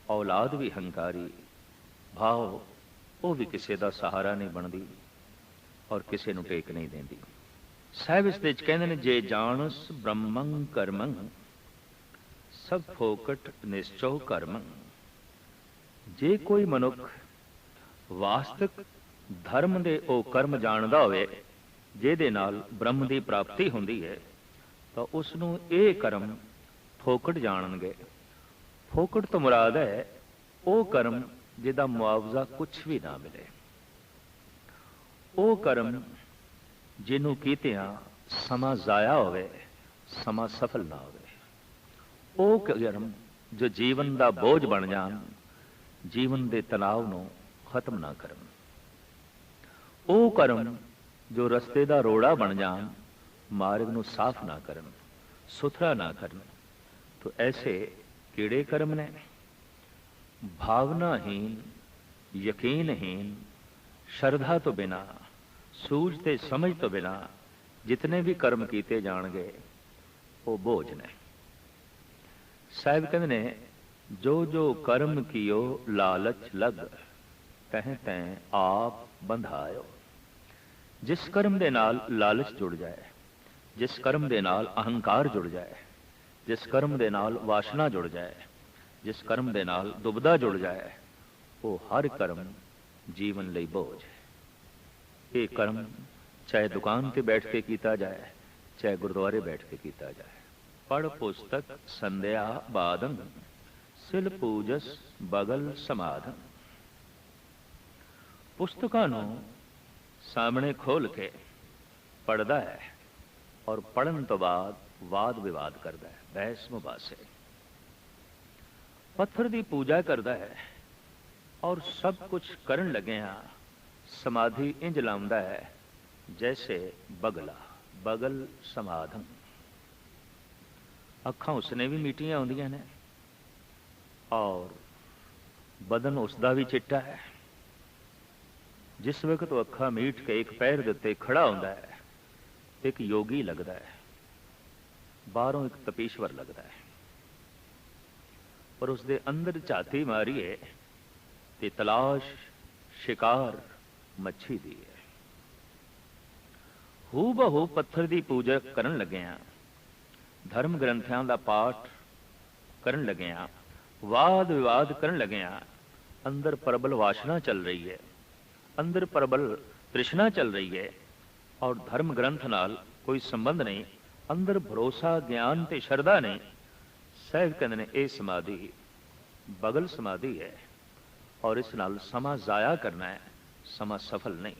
औलाद भी हंकारी, भाव वो भी किसी का सहारा नहीं बनती और किसी नूं टेक नहीं देंदी। साहिब इस कहते हैं, जे जानस ब्रह्मं कर्मं सब फोकट निश्चो कर्मं। जे कोई मनुख वास्तविक धर्म दे ओ कर्म जानदा होवे जिहदे नाल ब्रह्म की प्राप्ति हुंदी है, तो उसनूं ये कर्म फोकट जानणगे। फोकट तो मुराद है वो कर्म जिहदा मुआवजा कुछ भी ना मिले, वो कर्म जिन्हों कीतियां समा जाया होवे, समा सफल ना होवे, वो कर्म जो जीवन का बोझ बन जान, जीवन के तनाव नूं खत्म ना करन, वो कर्म जो रस्ते का रोड़ा बन जान, मार्ग नूं साफ ना करन, सुथरा ना करन। तो ऐसे किड़े कर्म ने? भावनाहीन, यकीनहीन, श्रद्धा तो बिना, सूझ ते समझ तो बिना जितने भी कर्म किए जाणगे वो बोझ ने। साहिब कहते ने, जो जो कर्म कियो लालच लग, तह तह आप बंधायो। जिस कर्म दे नाल लालच जुड़ जाए, जिस कर्म दे नाल अहंकार जुड़ जाए, जिस कर्म दे नाल वासना जुड़ जाए, जिस कर्म दे नाल दुबदा जुड़ जाए, वो हर कर्म जीवन लई बोझ है। ये कर्म चाहे दुकान ते बैठ के कीता जाए, चाहे गुरुद्वारे बैठ के कीता जाए। पढ़ पुस्तक संध्या बादन, सिल पूजस बगल समाधन। पुस्तकां नूं सामने खोल के पढ़दा है और पढ़न तो बाद वाद विवाद करता है, बहस मुबासे। पत्थर की पूजा करता है और सब कुछ करन लगे समाधि इंज लाउंदा है जैसे बगला, बगल समाधन। अखां उसने भी मीटियां आउंदियां ने और बदन उसका भी चिट्टा है। जिस वक्त वो अखा मीट के एक पैर देते खड़ा होंदा है, एक योगी लगता है, बाहरों एक तपीश्वर लगता है, पर उसके अंदर झाती मारीए ते तलाश शिकार मच्छी दी है। हू बहू पत्थर की पूजा करन लगे, धर्म ग्रंथों का पाठ करन लगे, वाद विवाद करन लगे, अंदर प्रबल वासना चल रही है, अंदर प्रबल तृष्णा चल रही है और धर्म ग्रंथ नाल कोई संबंध नहीं, अंदर भरोसा ज्ञान ते शरदा नहीं। साहिब कहते ने यह समाधि बगल समाधि है और इस नाल समा जाया करना है, समा सफल नहीं।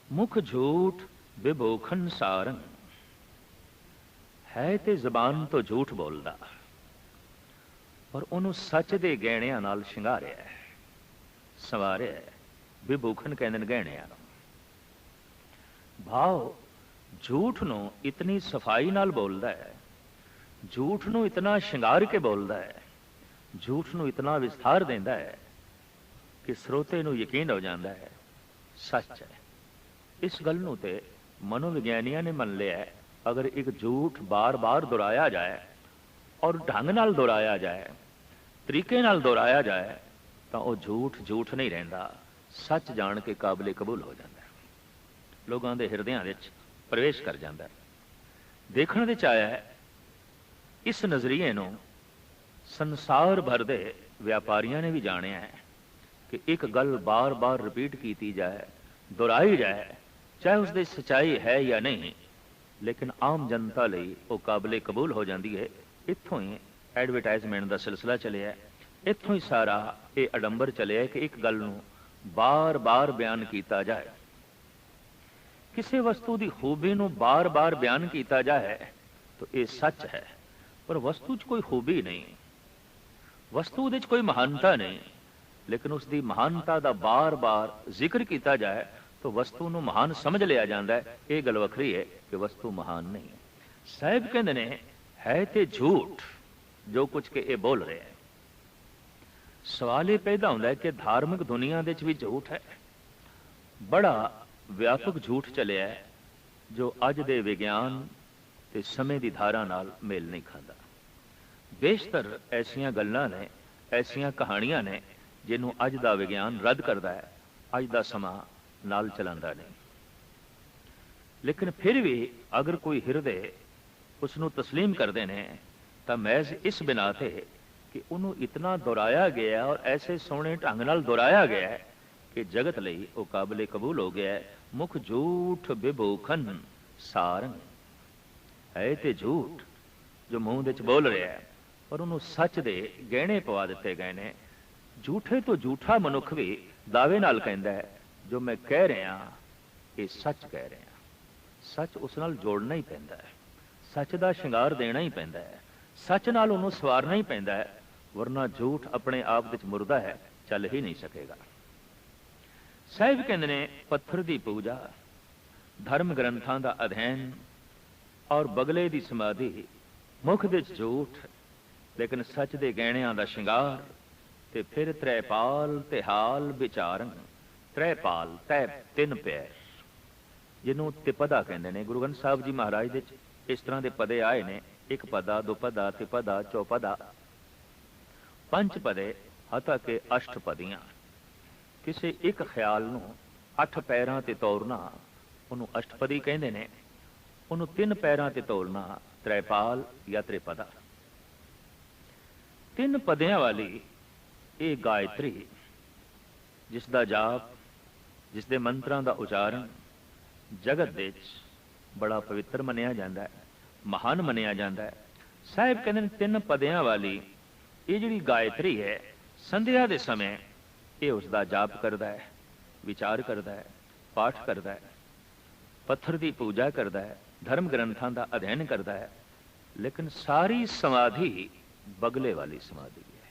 मुख झूठ विभोखन सारंग है ते जबान तो झूठ बोलदा और उन्होंने सच दे गहणियां नाल शिंगारिया है, संवारिया है। विभूखन कहते हैं गहणियां। भाव झूठ नूं इतनी सफाई नाल बोलदा है, झूठ नूं इतना शिंगार के बोलदा है, झूठ नूं इतना विस्तार देंदा है कि श्रोते नूं यकीन हो जाता है सच है। इस गल नूं ते मनोविज्ञानियों ने मन लिया है, अगर एक झूठ बार बार दोहराया जाए और ढंग नाल दोहराया जाए, तरीके नाल दोहराया जाए, तो वह झूठ झूठ नहीं रहिंदा, सच जान के काबिले कबूल हो जाता है, लोगों के हिरदियां विच प्रवेश कर जाता है। देखण विच आया है इस नज़रिए नूं संसार भर दे व्यापारियों ने भी जानिया है कि एक गल बार बार रिपीट की जाए, दोहराई जाए, चाहे उसकी सच्चाई है या नहीं, लेकिन आम जनता लई वो काबिले कबूल हो जाती है। इत्थों ही एडवरटाइजमेंट का सिलसिला चलिया है, इत्थों ही सारा ये अडंबर चलिया कि एक गल नूं बार बार बयान किया जाए, किसी वस्तु की खूबी नूं बार बार बयान किया जाए तो ये सच है, पर वस्तु च कोई खूबी नहीं, वस्तु दे कोई महानता नहीं, लेकिन उसकी महानता का बार बार जिक्र किया जाए तो वस्तु नूं महान समझ लिया जाता है। ये गल वखरी है कि वस्तु महान नहीं है। साहिब कहते है ते झूठ जो कुछ के ये बोल रहे हैं। सवाल ये पैदा होता है कि धार्मिक दुनिया दे भी झूठ है, बड़ा व्यापक झूठ चलिया है जो अज दे विज्ञान ते समय की धारा नाल मेल नहीं खाता। बेशतर ऐसिया गल्लां ने, ऐसिया कहानियां ने जिन्हों अज का विज्ञान रद्द करता है, अज का समा नाल चलांदा नहीं। लेकिन फिर भी अगर कोई हिरदे उसनों तस्लीम करते हैं तो महज इस बिना ते कि उन्होंने इतना दोहराया गया और ऐसे सोहने ढंग नाल दोहराया गया है कि जगत लई वो काबिले कबूल हो गया है। मुख झूठ विभूखन सारंग है ते झूठ जो मूँह दे बोल रहा है, पर उन्होंने सच दे गहने पवा दिते गए ने। झूठे तो झूठा मनुख भी दावे नाल कहंदा है जो मैं कह रहा ये सच कह रहा, सच उस नाल जोड़ना ही पैंदा है, सच का शिंगार देना ही पैंदा है, सच नाल उन्होंने सवारना ही पैंदा है, वरना झूठ अपने आप विच मुर्दा है, चल ही नहीं सकेगा। साहिब कहते ने पत्थर की पूजा, धर्म ग्रंथों का अध्ययन और बगले की समाधि, मुख दे झूठ लेकिन सच दे गहणियां का शिंगार, ते फिर त्रैपाल तिहाल विचारन। त्रैपाल तै तीन पैर जिन्हों तिपदा कहते हैं। गुरु ग्रंथ साहब जी महाराज दे इस तरह के पदे आए ने, एक पदा, दुपदा, तिपदा, चौपदा, पंच पदे हता के अष्टपदियां। किसी एक ख्याल नूं अठ पैरां ते तोरना उन्होंने अष्टपदी कहते हैं। ਉਹਨੂੰ 3 ਪੈਰਾਂ ਤੇ ਤੋਲਣਾ ਤ੍ਰੈਪਾਲ ਜਾਂ ਤ੍ਰਿਪਦਾ। 3 ਪਦਿਆਂ ਵਾਲੀ ਇਹ ਗਾਇਤਰੀ, ਜਿਸ ਦਾ ਜਾਪ, ਜਿਸ ਦੇ ਮੰਤਰਾਂ ਦਾ ਉਚਾਰਨ ਜਗਤ ਦੇ ਵਿੱਚ ਬੜਾ ਪਵਿੱਤਰ ਮੰਨਿਆ ਜਾਂਦਾ ਹੈ, ਮਹਾਨ ਮੰਨਿਆ ਜਾਂਦਾ ਹੈ। ਸਾਹਿਬ ਕਹਿੰਦੇ ਨੇ 3 ਪਦਿਆਂ ਵਾਲੀ ਇਹ ਜਿਹੜੀ ਗਾਇਤਰੀ ਹੈ, ਸੰਧਿਆ ਦੇ ਸਮੇਂ ਇਹ ਉਸ ਦਾ ਜਾਪ ਕਰਦਾ ਹੈ, ਵਿਚਾਰ ਕਰਦਾ ਹੈ, ਪਾਠ ਕਰਦਾ ਹੈ, ਪੱਥਰ ਦੀ ਪੂਜਾ ਕਰਦਾ ਹੈ, ਧਰਮ ਗ੍ਰੰਥਾਂ ਦਾ ਅਧਿਐਨ ਕਰਦਾ ਹੈ। ਲੇਕਿਨ ਸਾਰੀ ਸਮਾਧੀ ਬਗਲੇ ਵਾਲੀ ਸਮਾਧੀ ਹੈ,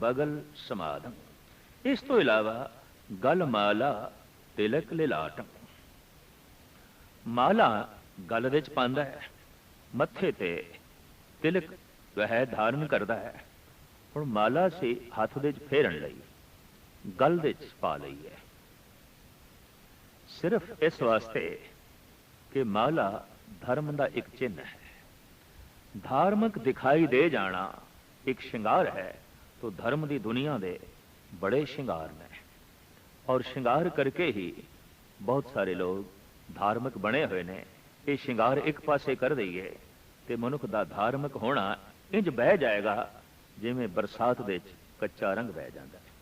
ਬਗਲ ਸਮਾਧਮ। ਇਸ ਤੋਂ ਇਲਾਵਾ ਗਲ ਮਾਲਾ ਤਿਲਕ ਲਿਲਾਟਮ, ਮਾਲਾ ਗਲ ਵਿੱਚ ਪਾਉਂਦਾ ਹੈ, ਮੱਥੇ ਤੇ ਤਿਲਕ ਵਹਿ ਧਾਰਨ ਕਰਦਾ ਹੈ। ਹੁਣ ਮਾਲਾ ਸੇ ਹੱਥ ਦੇ ਵਿੱਚ ਫੇਰਨ ਲਈ ਗਲ ਦੇ ਵਿੱਚ ਪਾ ਲਈ ਹੈ, ਸਿਰਫ ਇਸ ਵਾਸਤੇ ਕਿ ਮਾਲਾ ਧਰਮ ਦਾ ਇੱਕ ਚਿੰਨ੍ਹ ਹੈ। ਧਾਰਮਿਕ ਦਿਖਾਈ ਦੇ ਜਾਣਾ ਇੱਕ ਸ਼ਿੰਗਾਰ ਹੈ, तो धर्म की दुनिया दे बड़े श्रृंगार ने, और श्रृंगार करके ही बहुत सारे लोग धार्मिक बने हुए ने। ये श्रृंगार एक पासे कर दईए तो मनुख का धार्मिक होना इंज बह जाएगा जिमें बरसात दे कच्चा रंग बह जाता है।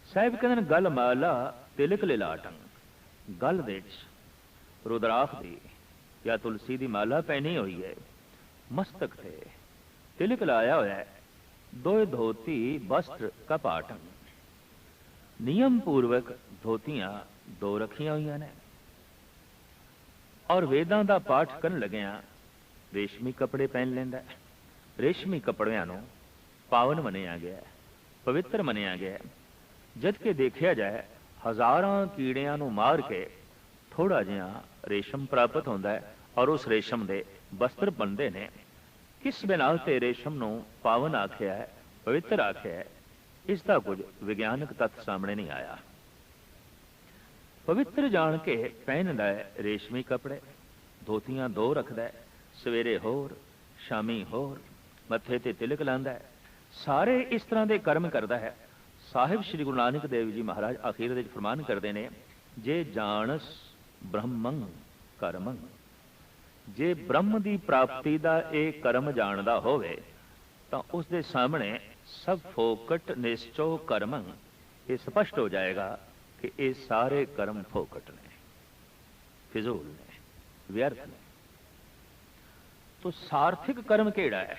साहिब कहते गल माला तिलक लिलाटंग, गल दे रुद्राक्ष दी या तुलसी की माला पहनी हुई है, मस्तक से तिलक लाया हुआ है, दो धोती वस्त्र कपाटन, नियम पूर्वक धोतियां 2 रखियां हुई ने, और वेदां दा पाठ करन लगिया रेशमी कपड़े पहन लेंदा है। रेशमी कपड़ियां नूं पावन मनिया गया, पवित्र मनिया गया। जद के देखा जाए हज़ारां कीड़ियां नूं मार के थोड़ा जिहा रेशम प्राप्त होंदा है, और उस रेशम दे वस्त्र बनते ने। किस बिनाल ते रेशम नूं पावन आख्या है, पवित्र आख्या है, इसका कुछ विज्ञानक तत्थ सामने नहीं आया। पवित्र जान के पहनदा है रेशमी कपड़े, धोतियां 2 रखदा है, सवेरे होर शामी होर, मत्थे ते तिलक लांदा है, सारे इस तरह के कर्म करता है। साहिब श्री गुरु नानक देव जी महाराज आखिर दे फरमान करते हैं, जे जानस ब्रह्मं कर्मं, जे ब्रह्म की प्राप्ति का यह कर्म जानता होवे तो उसके सामने सब फोकट निश्चो कर्म, ये स्पष्ट हो जाएगा कि ये सारे कर्म फोकट ने, फिजूल ने, व्यर्थ ने। तो सार्थिक कर्म केड़ा है,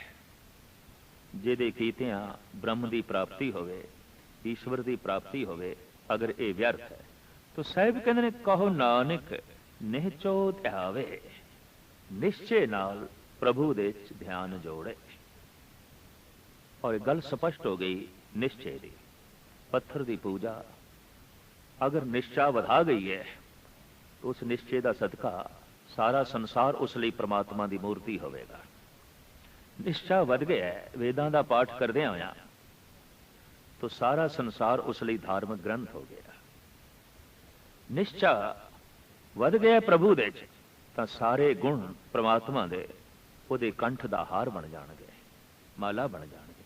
जिहदे कीतियां ब्रह्म की प्राप्ति होवे, ईश्वर की प्राप्ति होवे, अगर ये व्यर्थ है तो साहिब कहते ने कहो नानक निहचो ध्यावे, निश्चय नाल प्रभु दे ध्यान जोड़े। और गल स्पष्ट हो गई निश्चय की, पत्थर की पूजा अगर निश्चा वधा गई है तो उस निश्चय का सदका सारा संसार उस लिए परमात्मा की मूर्ति होवेगा। निश्चा वध गया है वेदां का पाठ करदे होया तो सारा संसार उस लिए धार्मिक ग्रंथ हो गया। निश्चा वध गया प्रभु दे तो सारे गुण परमात्मा दे उहदे कंठ दा हार बन जाणगे, माला बन जाणगे।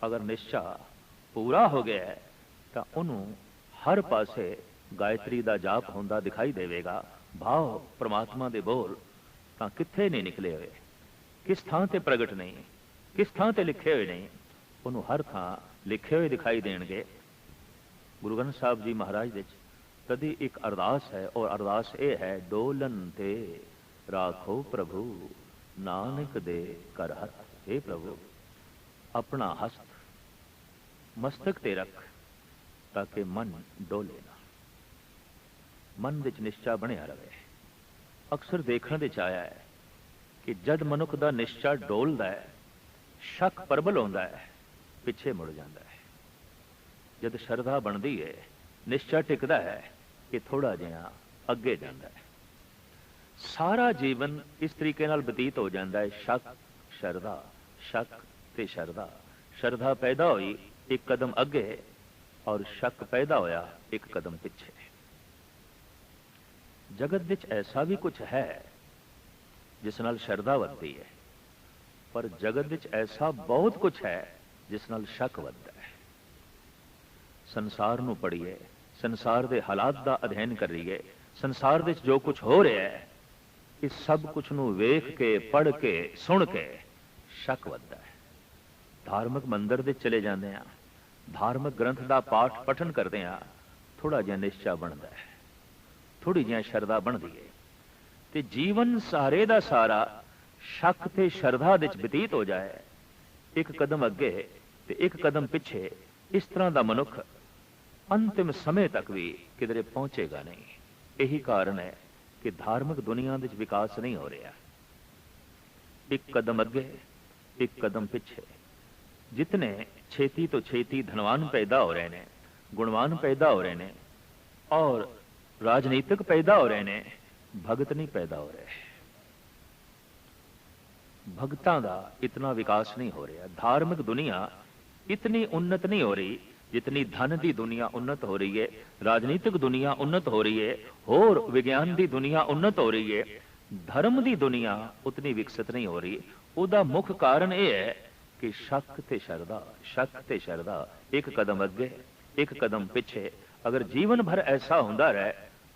अगर निश्चा पूरा हो गया है तो उन्होंने हर पासे गायत्री का जाप होंदा दिखाई देवेगा। भाव परमात्मा दे बोल तो कित्थे नहीं निकले हुए, किस थां ते प्रगट नहीं, किस थां ते लिखे हुए नहीं, उन्होंने हर थां लिखे हुए दिखाई देंगे। गुरु ग्रंथ साहब जी महाराज दे कदी एक अरदास है, और अरदास ये है, डोलन ते राखो प्रभु नानक दे कर हथ। हे प्रभु अपना हस्त मस्तक ते रख ताकि मन डोले ना, मन विच निश्चा बनिया रहे। अक्सर देखने दे आया है कि जद मनुख का निश्चा डोलदा है, शक प्रबल होंदा है, पिछे मुड़ जाता है। जद श्रद्धा बनती है, निश्चा टिकता है कि थोड़ा जिहा अगे जाता है। सारा जीवन इस तरीके नाल बतीत हो जाता है, शक श्रद्धा, शक ते श्रद्धा। श्रद्धा पैदा हुई एक कदम अगे और शक पैदा होया एक कदम पिछे। जगत विच ऐसा भी कुछ है जिस नाल श्रद्धा वधदी है, पर जगत विच ऐसा बहुत कुछ है जिस नाल शक वधदा है। संसार नूं पढ़िए, संसार के हालात का अध्ययन करिए, संसार विच जो कुछ हो रहा है इस सब कुछ नूं वेख के पढ़ के सुन के शक वधदा है। धार्मिक मंदिर दे चले जाते हैं, धार्मिक ग्रंथ का पाठ पठन करते हैं, थोड़ा जिहा निश्चा बनता है, थोड़ी जी शरधा बनती है, तो जीवन सारे का सारा शक ते शरधा दे बतीत हो जाए। एक कदम अगे ते एक कदम पिछे, इस तरह का मनुख अंतिम समय तक भी किधरे पहुंचेगा नहीं। यही कारण है कि धार्मिक दुनिया में विकास नहीं हो रहा। एक कदम अगे एक कदम पिछे। जितने छेती तो छेती धनवान पैदा हो रहे हैं, गुणवान पैदा हो रहे हैं और राजनीतिक पैदा हो रहे हैं, भगत नहीं पैदा हो रहे। भगतां का इतना विकास नहीं हो रहा। धार्मिक दुनिया इतनी उन्नत नहीं हो रही जितनी धन की दुनिया उन्नत हो रही है, राजनीतिक दुनिया उन्नत हो रही है, और विज्ञान की दुनिया उन्नत हो रही है। धर्म की दुनिया उतनी विकसित नहीं हो रही। उसका मुख्य कारण यह है कि शक ते शरधा, शक ते शरधा, एक कदम अगे एक कदम पिछे। अगर जीवन भर ऐसा होंदा रहे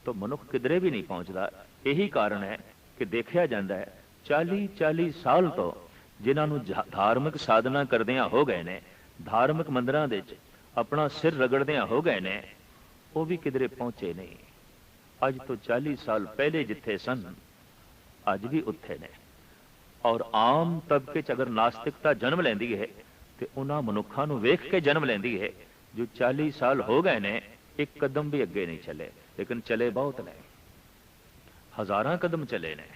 तो मनुख किधरे भी नहीं पहुंचता। यही कारण है कि देखा जाता है 40-40 साल तो जिन्होंने धार्मिक साधना करदियां हो गए ने, धार्मिक मंदिरां दे अपना सिर रगड़दियां हो गए ने, वो भी किधरे पहुंचे नहीं। अज तो 40 साल पहले जिथे सन अज भी उत्थे ने। और आम तबके च अगर नास्तिकता जन्म लेंदी है तो उन्हां मनुखां नूं वेख के जन्म लेंदी है जो 40 साल हो गए ने, एक कदम भी अगे नहीं चले। लेकिन चले बहुत ने, हजारां कदम चले ने,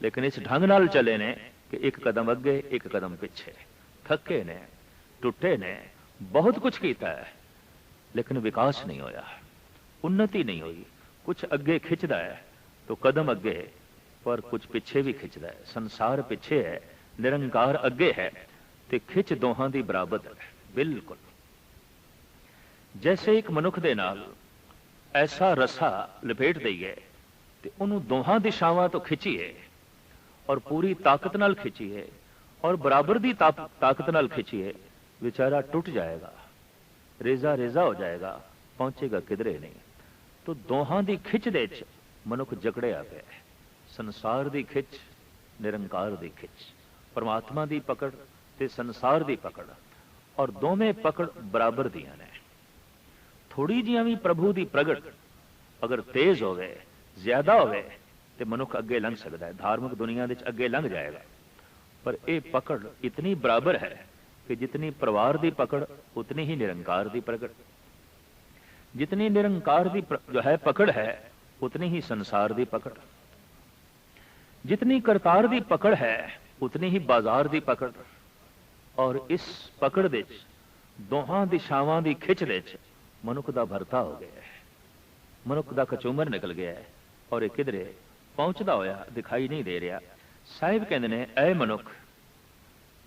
लेकिन इस ढंग नाल चले ने कि एक कदम अगे एक कदम पिछे। थके ने, टुटे ने, बहुत कुछ किया है, लेकिन विकास नहीं होया, उन्नति नहीं हुई। कुछ अगे खिंचदा है तो कदम अगे, पर कुछ पिछे भी खिंचदा है। संसार पिछे है, निरंकार अगे है, ते खिंच दोहां दी बराबर है। बिल्कुल जैसे एक मनुख दे नाल ऐसा रसा लपेट दईए ते उन्होंने दोहां दिशावां तो खिंचीए और पूरी ताकत नाल खिंचीए और बराबर दी ताकत नाल खिंचीए, बेचारा टूट जाएगा, रेजा रेजा हो जाएगा, पहुंचेगा किधरे नहीं। तो दोहां दी खिच दे च मनुख जकड़िया पे। संसार दी खिच, निरंकार दी खिच, परमात्मा दी पकड़ ते संसार दी पकड़, और दोवें पकड़ बराबर दियां ने। थोड़ी जिहां भी प्रभु दी प्रगट अगर तेज होवे, ज्यादा होवे, तो मनुख अगे लंघ सकता है, धार्मिक दुनिया दे अगे लंघ जाएगा। पर यह पकड़ इतनी बराबर है कि जितनी परिवार की पकड़ उतनी ही निरंकार की प्रकट, जितनी निरंकार की जो है पकड़ है उतनी ही संसार की पकड़, जितनी करतार की पकड़ है उतनी ही बाजार की पकड़। और इस पकड़ दे दोहां दिशावां की खिच दे मनुख का भरता हो गया है, मनुख का कचूमर निकल गया है, और यह किधरे पहुंचता होया दिखाई नहीं दे रहा। साहिब कहते ने, ऐ मनुख,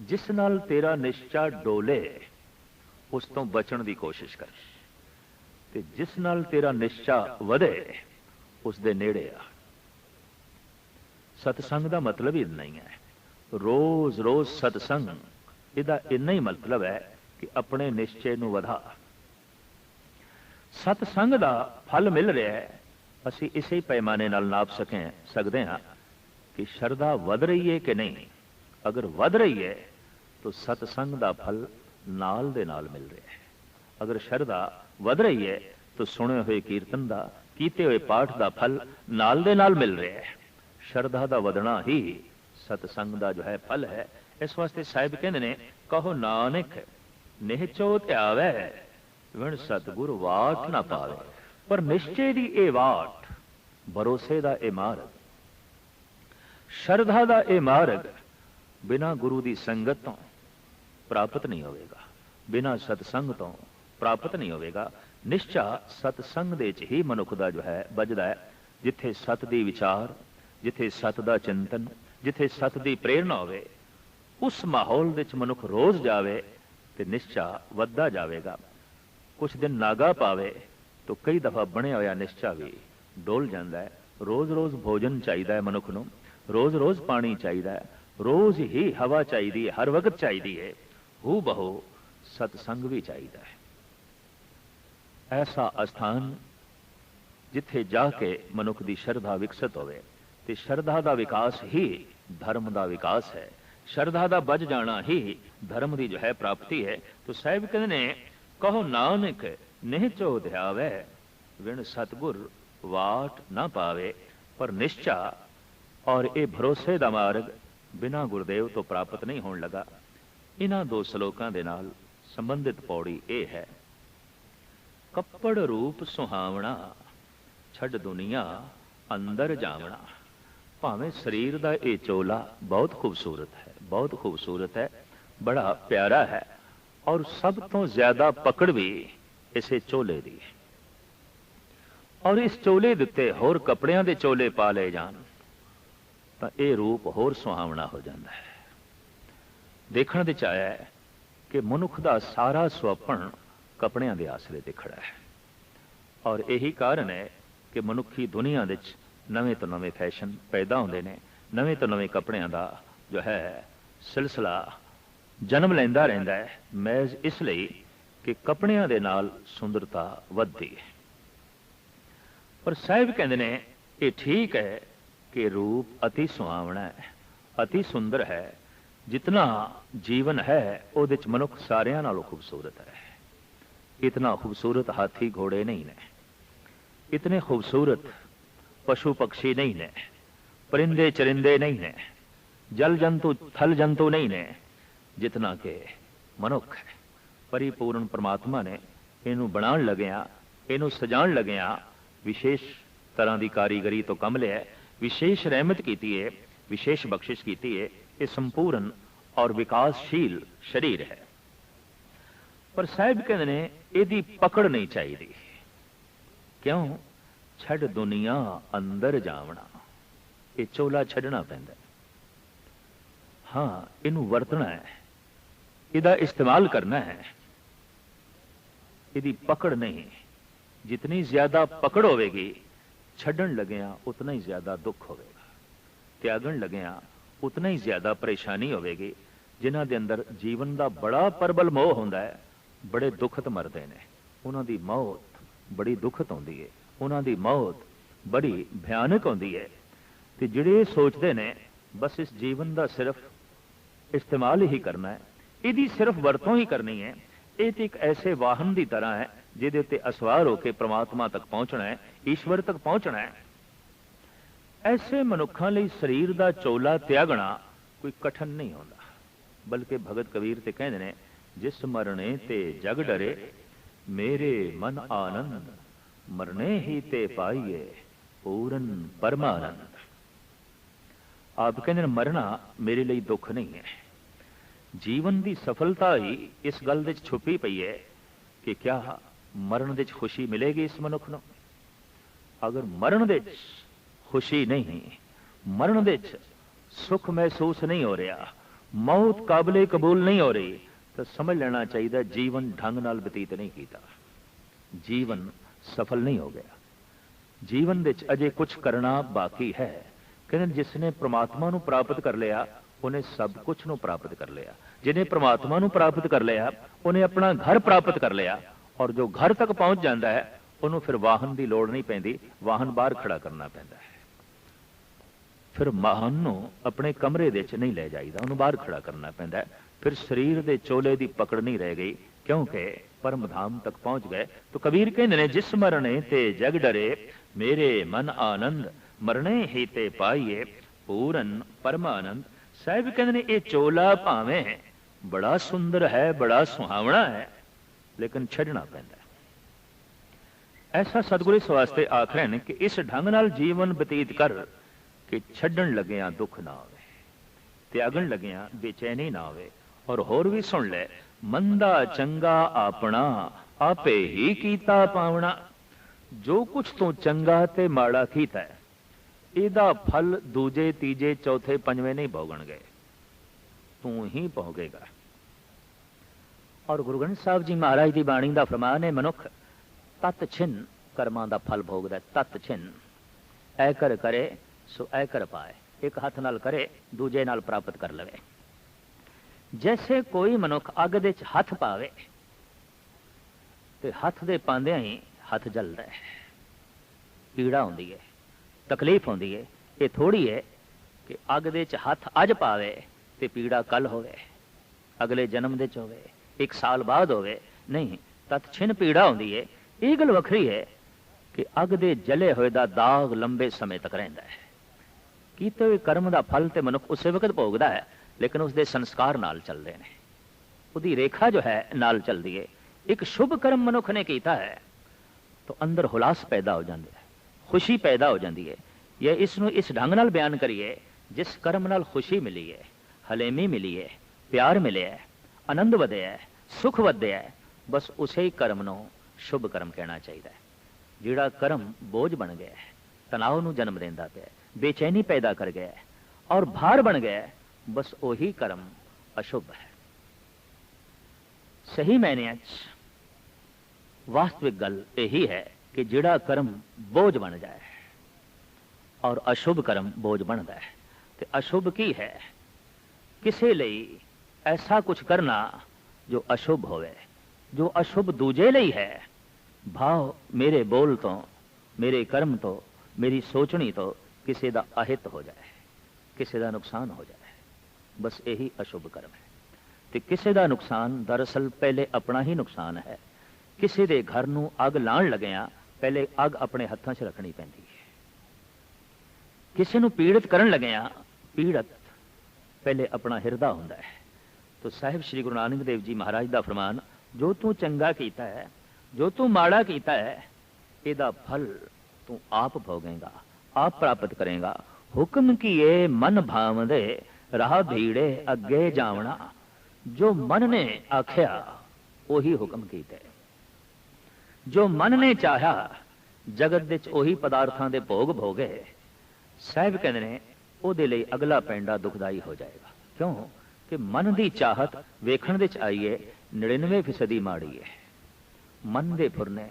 जिस नाल तेरा निश्चा डोले उस तो बचन की कोशिश कर, ते जिस नाल तेरा निश्चा वधे उस दे नेड़े आ। सतसंग का मतलब ही इतना ही है, रोज रोज सतसंग, इसका इन्ना ही मतलब है कि अपने निश्चय नूं वधा। सतसंग का फल मिल रहा है, असी इसे पैमाने नाल नाप सकते हैं कि श्रद्धा वध रही है कि नहीं। अगर वध रही है तो सतसंग का फल नाल दे नाल मिल रहा है। अगर श्रद्धा वध रही है तो सुने हुए कीर्तन का, कीते हुए पाठ का फल नाल दे नाल मिल रहा है। श्रद्धा का वधना ही सतसंग का जो है फल है। इस वास्ते साहिब कहते ने, कहो नानक निहचो त्यावे विण सतगुर वाट ना पावे। पर निश्चय की ए वाट, भरोसे का ए मार्ग, श्रद्धा का ए मार्ग बिना गुरु की संगत तो प्राप्त नहीं होगा, बिना सतसंग तो प्राप्त नहीं होगा। निश्चा सतसंग दे च ही मनुख का जो है बजदा है। जिथे सत दी विचार, जिथे सत दा चिंतन, जिथे सत दी प्रेरणा होवे, उस माहौल दे च मनुख रोज जावे तो निश्चा वधदा जाएगा। कुछ दिन नागा पावे तो कई दफा बने होया निश्चा भी डोल जाता है। रोज रोज भोजन चाहिए मनुख नूं, रोज रोज पानी चाहिए, रोज ही हवा चाहिए, हर वक्त चाहिए, हू बहो सतसंग भी चाहिए है। ऐसा स्थान जिथे जाके मनुख की श्रद्धा विकसित होवे ਤੇ ਸ਼ਰਧਾ ਦਾ ਵਿਕਾਸ ਹੀ ਧਰਮ ਦਾ ਵਿਕਾਸ ਹੈ। ਸ਼ਰਧਾ ਦਾ ਵੱਜ ਜਾਣਾ ਹੀ ਧਰਮ ਦੀ ਜੋ ਹੈ ਪ੍ਰਾਪਤੀ ਹੈ। तो ਸਾਹਿਬ ਕਹਿੰਦੇ ਨੇ ਕਹੋ ਨਾਨਕ ਨਿਹ ਚੋ ਧਿਆਵੈ ਵਿਣ ਸਤਗੁਰ ਵਾਟ ਨਾ ਪਾਵੇ। ਪਰ ਨਿਸ਼ਚਾ ਔਰ ਇਹ ਭਰੋਸੇ ਦਾ ਮਾਰਗ ਬਿਨਾਂ ਗੁਰਦੇਵ ਤੋਂ ਪ੍ਰਾਪਤ ਨਹੀਂ ਹੋਣ ਲੱਗਾ। ਇਹਨਾਂ ਦੋ ਸ਼ਲੋਕਾਂ ਦੇ ਨਾਲ ਸੰਬੰਧਿਤ ਪੌੜੀ ਇਹ ਹੈ, ਕੱਪੜ ਰੂਪ ਸੁਹਾਵਣਾ ਛੱਡ ਦੁਨੀਆ ਅੰਦਰ ਜਾਵਣਾ। ਭਾਵੇਂ ਸਰੀਰ ਦਾ ਇਹ ਚੋਲਾ ਬਹੁਤ ਖੂਬਸੂਰਤ ਹੈ, ਬਹੁਤ ਖੂਬਸੂਰਤ ਹੈ, ਬੜਾ ਪਿਆਰਾ ਹੈ, ਔਰ ਸਭ ਤੋਂ ਜ਼ਿਆਦਾ ਪਕੜ ਵੀ ਇਸੇ ਚੋਲੇ ਦੀ ਹੈ। ਔਰ ਇਸ ਚੋਲੇ ਦੇ ਉੱਤੇ ਹੋਰ ਕੱਪੜਿਆਂ ਦੇ ਚੋਲੇ ਪਾ ਲਏ ਜਾਣ ਤਾਂ ਇਹ ਰੂਪ ਹੋਰ ਸੁਹਾਵਣਾ ਹੋ ਜਾਂਦਾ ਹੈ। ਦੇਖਣ ਦੇ ਚ ਆਇਆ ਹੈ ਕਿ ਮਨੁੱਖ ਦਾ ਸਾਰਾ ਸੁਹੱਪਣ ਕੱਪੜਿਆਂ ਦੇ ਆਸਰੇ ਤੇ ਖੜਾ ਹੈ। ਔਰ ਇਹੀ ਕਾਰਨ ਹੈ ਕਿ ਮਨੁੱਖੀ ਦੁਨੀਆ ਵਿੱਚ ਨਵੇਂ ਤੋਂ ਨਵੇਂ ਫੈਸ਼ਨ ਪੈਦਾ ਹੁੰਦੇ ਨੇ, ਨਵੇਂ ਤੋਂ ਨਵੇਂ ਕੱਪੜਿਆਂ ਦਾ ਜੋ ਹੈ ਸਿਲਸਿਲਾ ਜਨਮ ਲੈਂਦਾ ਰਹਿੰਦਾ ਹੈ, ਮਹਿਜ਼ ਇਸ ਲਈ ਕਿ ਕੱਪੜਿਆਂ ਦੇ ਨਾਲ ਸੁੰਦਰਤਾ ਵੱਧਦੀ ਹੈ। ਪਰ ਸਾਹਿਬ ਕਹਿੰਦੇ ਨੇ ਇਹ ਠੀਕ ਹੈ ਕਿ ਰੂਪ ਅਤੀ ਸੁਹਾਵਣਾ ਹੈ, ਅਤੀ ਸੁੰਦਰ ਹੈ। ਜਿਤਨਾ ਜੀਵਨ ਹੈ ਉਹਦੇ ਚ ਮਨੁੱਖ ਸਾਰਿਆਂ ਨਾਲੋਂ ਖੂਬਸੂਰਤ ਹੈ। ਇਤਨਾ ਖੂਬਸੂਰਤ ਹਾਥੀ ਘੋੜੇ ਨਹੀਂ ਨੇ, इतने खूबसूरत पशु पक्षी नहीं ने, परिंदे चरिंदे नहीं ने, जल जंतु थल जंतु नहीं ने, जितना के मनुख है। परिपूर्ण परमात्मा ने इनू बनाण लग्या, इनू सजाण लग्या विशेष तरह की कारीगरी तो कम लिया, विशेष रहमत की है, विशेष बख्शिश की है। ये संपूर्ण और विकासशील शरीर है। पर साहिब कहते ने यदि पकड़ नहीं चाहिए। क्यों? छड़ दुनिया अंदर जावना, ये चोला छड़ना पैंदा। हाँ, इनू वरतना है, इहदा इस्तेमाल करना है, इहदी पकड़ नहीं। जितनी ज्यादा पकड़ होवेगी छड़न लग्या उतना ही ज्यादा दुख होवेगा, त्यागन लग्या उतना ही ज्यादा परेशानी होवेगी। जिन्हां दे अंदर जीवन का बड़ा प्रबल मोह हुंदा है, बड़े दुखत मरदे ने, उन्हां दी मौत बड़ी दुखत होंदी है, उन्हां दी मौत बड़ी भयानक होंदी है। ते जिहड़े सोचते ने बस इस जीवन का सिर्फ इस्तेमाल ही करना है, इहदी सिर्फ वरतों ही करनी है, ये तो एक ऐसे वाहन की तरह है जिहदे उत्ते असवार होकर परमात्मा तक पहुंचना है, ईश्वर तक पहुंचना है। ऐसे मनुखों लिए शरीर का चोला त्यागना कोई कठिन नहीं होता, बल्कि भगत कबीर ते कहते ने जिस मरने ते जग डरे मेरे मन आनंद मरने ही ते पाइए पूरन परमानंद। आप कहते मरना मेरे लिए दुख नहीं है। जीवन की सफलता ही इस गल दे छुपी पई है कि क्या मरण दे खुशी मिलेगी इस मनुख नूं। अगर मरण दे खुशी नहीं, मरण दे सुख महसूस नहीं हो रहा, मौत काबिले कबूल नहीं हो रही, तो समझ लेना चाहिए जीवन ढंग नाल बतीत नहीं किया, जीवन सफल नहीं हो गया। जीवन दे अजे कुछ करना बाकी है। कहते जिसने परमात्मा नूं प्राप्त कर लिया उन्हें सब कुछ नूं प्राप्त कर लिया, जिन्हें परमात्मा नूं प्राप्त कर लिया उन्हें अपना घर प्राप्त कर लिया। और जो घर तक पहुंच जाता है उन्होंने फिर वाहन की लोड़ नहीं पैंदी, वाहन बाहर खड़ा करना पैंदा है। फिर वाहन नूं अपने कमरे दे च नहीं ले जाईदा, उन्होंने बाहर खड़ा करना पैंदा है। फिर शरीर दे चोले की पकड़ नहीं रह गई, क्योंकि परम धाम तक पहुंच गए। तो कबीर कहते ने जिस मरने ते जग डरे मेरे मन आनंद मरने ही ते पाइए पूरन परमानंद। साहिब कहते ने ये चोला भावें बड़ा सुंदर है, बड़ा सुहावना है, लेकिन छड़ना पैंदा है। ऐसा सतगुरु इस वास्ते आख रहे हैं कि इस ढंग नाल जीवन बतीत कर कि छड़न लग्या दुख ना आवे, त्यागन लग्या बेचैनी ना आवे। और होर भी सुन ले मंदा चंगा अपना आपे ही कीता पावना। जो कुछ तू चंगा ते माड़ा कीता है इहदा फल दूजे तीजे चौथे पंजवें नहीं भोगण गए, तू ही भोगेगा। और गुरु ग्रंथ साहब जी महाराज की बाणी का फरमान है मनुख तत छिन कर्मां दा फल भोगदा। तत छिन ऐ कर करे सो ऐ कर पाए, एक हाथ नाल करे दूजे नाल प्राप्त कर लवे। जैसे कोई मनुख अग दे हथ पावे तो हथ दे पांदियां ही हथ जलदा है, पीड़ा होंदी है, तकलीफ होंदी है, ਇਹ ਥੋੜੀ ਹੈ ਕਿ ਅੱਗ ਦੇ ਚ ਹੱਥ ਅੱਜ ਪਾਵੇ ਤੇ ਪੀੜਾ ਕੱਲ ਹੋਵੇ, ਅਗਲੇ ਜਨਮ ਦੇ ਚ ਹੋਵੇ, 1 ਸਾਲ ਬਾਅਦ ਹੋਵੇ। ਨਹੀਂ, ਤਤ ਛਿਨ ਪੀੜਾ ਹੁੰਦੀ ਹੈ। ਇਹ ਗੱਲ ਵੱਖਰੀ ਹੈ ਕਿ ਅੱਗ ਦੇ ਜਲੇ ਹੋਏ ਦਾ ਦਾਗ ਲੰਬੇ ਸਮੇਂ ਤੱਕ ਰਹਿੰਦਾ ਹੈ। ਕੀਤੇ ਹੋਏ ਕਰਮ ਦਾ ਫਲ ਤੇ ਮਨੁੱਖ ਉਸੇ ਵਕਤ ਭੋਗਦਾ ਹੈ, ਲੇਕਿਨ ਉਸਦੇ ਸੰਸਕਾਰ ਨਾਲ ਚੱਲਦੇ ਨੇ, ਉਹਦੀ ਰੇਖਾ ਜੋ ਹੈ ਨਾਲ ਚੱਲਦੀ ਹੈ। ਇੱਕ ਸ਼ੁਭ ਕਰਮ ਮਨੁੱਖ ਨੇ ਕੀਤਾ ਹੈ ਤਾਂ ਅੰਦਰ ਹੁਲਾਸ ਪੈਦਾ ਹੋ ਜਾਂਦਾ ਹੈ, ਖੁਸ਼ੀ ਪੈਦਾ ਹੋ ਜਾਂਦੀ ਹੈ। ਜਾਂ ਇਸ ਨੂੰ ਇਸ ਢੰਗ ਨਾਲ ਬਿਆਨ ਕਰੀਏ, ਜਿਸ ਕਰਮ ਨਾਲ ਖੁਸ਼ੀ ਮਿਲੀ ਹੈ, ਹਲੇਮੀ ਮਿਲੀ ਹੈ, ਪਿਆਰ ਮਿਲਿਆ ਹੈ, ਆਨੰਦ ਵਧਿਆ ਹੈ, ਸੁਖ ਵਧਿਆ ਹੈ, ਬਸ ਉਸੇ ਹੀ ਕਰਮ ਨੂੰ ਸ਼ੁਭ ਕਰਮ ਕਹਿਣਾ ਚਾਹੀਦਾ ਹੈ। ਜਿਹੜਾ ਕਰਮ ਬੋਝ ਬਣ ਗਿਆ ਹੈ, ਤਣਾਅ ਨੂੰ ਜਨਮ ਦਿੰਦਾ ਪਿਆ, ਬੇਚੈਨੀ ਪੈਦਾ ਕਰ ਗਿਆ ਹੈ ਔਰ ਭਾਰ ਬਣ ਗਿਆ ਹੈ, ਬਸ ਉਹੀ ਕਰਮ ਅਸ਼ੁਭ ਹੈ। ਸਹੀ ਮਾਇਨਿਆਂ 'ਚ ਵਾਸਤਵਿਕ ਗੱਲ ਇਹੀ ਹੈ ਕਿ ਜਿਹੜਾ ਕਰਮ ਬੋਝ ਬਣ ਜਾਏ ਔਰ ਅਸ਼ੁਭ ਕਰਮ ਬੋਝ ਬਣਦਾ ਹੈ। ਤੇ ਅਸ਼ੁਭ ਕੀ ਹੈ? ਕਿਸੇ ਲਈ ਐਸਾ ਕੁਝ ਕਰਨਾ ਜੋ ਅਸ਼ੁਭ ਹੋਵੇ, ਜੋ ਅਸ਼ੁਭ ਦੂਜੇ ਲਈ ਹੈ। ਭਾਵ ਮੇਰੇ ਬੋਲ ਤੋਂ, ਮੇਰੇ ਕਰਮ ਤੋਂ, ਮੇਰੀ ਸੋਚਣੀ ਤੋਂ ਕਿਸੇ ਦਾ ਅਹਿਤ ਹੋ ਜਾਏ, ਕਿਸੇ ਦਾ ਨੁਕਸਾਨ ਹੋ ਜਾਏ, ਬਸ ਇਹੀ ਅਸ਼ੁਭ ਕਰਮ ਹੈ। ਤੇ ਕਿਸੇ ਦਾ ਨੁਕਸਾਨ ਦਰਅਸਲ ਪਹਿਲੇ ਆਪਣਾ ਹੀ ਨੁਕਸਾਨ ਹੈ। ਕਿਸੇ ਦੇ ਘਰ ਨੂੰ ਅੱਗ ਲਾਉਣ ਲੱਗਿਆਂ ਪਹਿਲੇ ਅੱਗ ਆਪਣੇ ਹੱਥਾਂ 'ਚ ਰੱਖਣੀ ਪੈਂਦੀ ਹੈ। ਕਿਸੇ ਨੂੰ ਪੀੜਤ ਕਰਨ ਲੱਗਿਆਂ ਪੀੜਤ ਪਹਿਲੇ ਆਪਣਾ ਹਿਰਦਾ ਹੁੰਦਾ ਹੈ। ਤੋ ਸਾਹਿਬ ਸ੍ਰੀ ਗੁਰੂ ਨਾਨਕ ਦੇਵ ਜੀ ਮਹਾਰਾਜ ਦਾ ਫਰਮਾਨ, ਜੋ ਤੂੰ ਚੰਗਾ ਕੀਤਾ ਹੈ, ਜੋ ਤੂੰ ਮਾੜਾ ਕੀਤਾ ਹੈ, ਇਹਦਾ ਫਲ ਤੂੰ ਆਪ ਭੋਗੇਗਾ, ਆਪ ਪ੍ਰਾਪਤ ਕਰੇਗਾ। ਹੁਕਮ ਕੀਏ ਮਨ ਭਾਵਦੇ ਰਾਹ ਭੀੜੇ ਅੱਗੇ ਜਾਵਣਾ। ਜੋ ਮਨ ਨੇ ਆਖਿਆ ਉਹੀ ਹੁਕਮ ਕੀਤਾ, ਜੋ ਮਨ ਨੇ ਚਾਹਿਆ ਜਗਤ ਵਿੱਚ ਉਹੀ ਪਦਾਰਥਾਂ ਦੇ ਭੋਗ ਭੋਗੇ। ਸਾਹਿਬ ਕਹਿੰਦੇ ਨੇ ਉਹਦੇ ਲਈ ਅਗਲਾ ਪੈਂਡਾ ਦੁਖਦਾਈ ਹੋ ਜਾਏਗਾ। ਕਿਉਂ? ਕਿ ਮਨ ਦੀ ਚਾਹਤ ਵੇਖਣ ਵਿੱਚ ਆਈਏ 99% ਮਾੜੀ ਹੈ। ਮਨ ਦੇ ਫੁਰਨੇ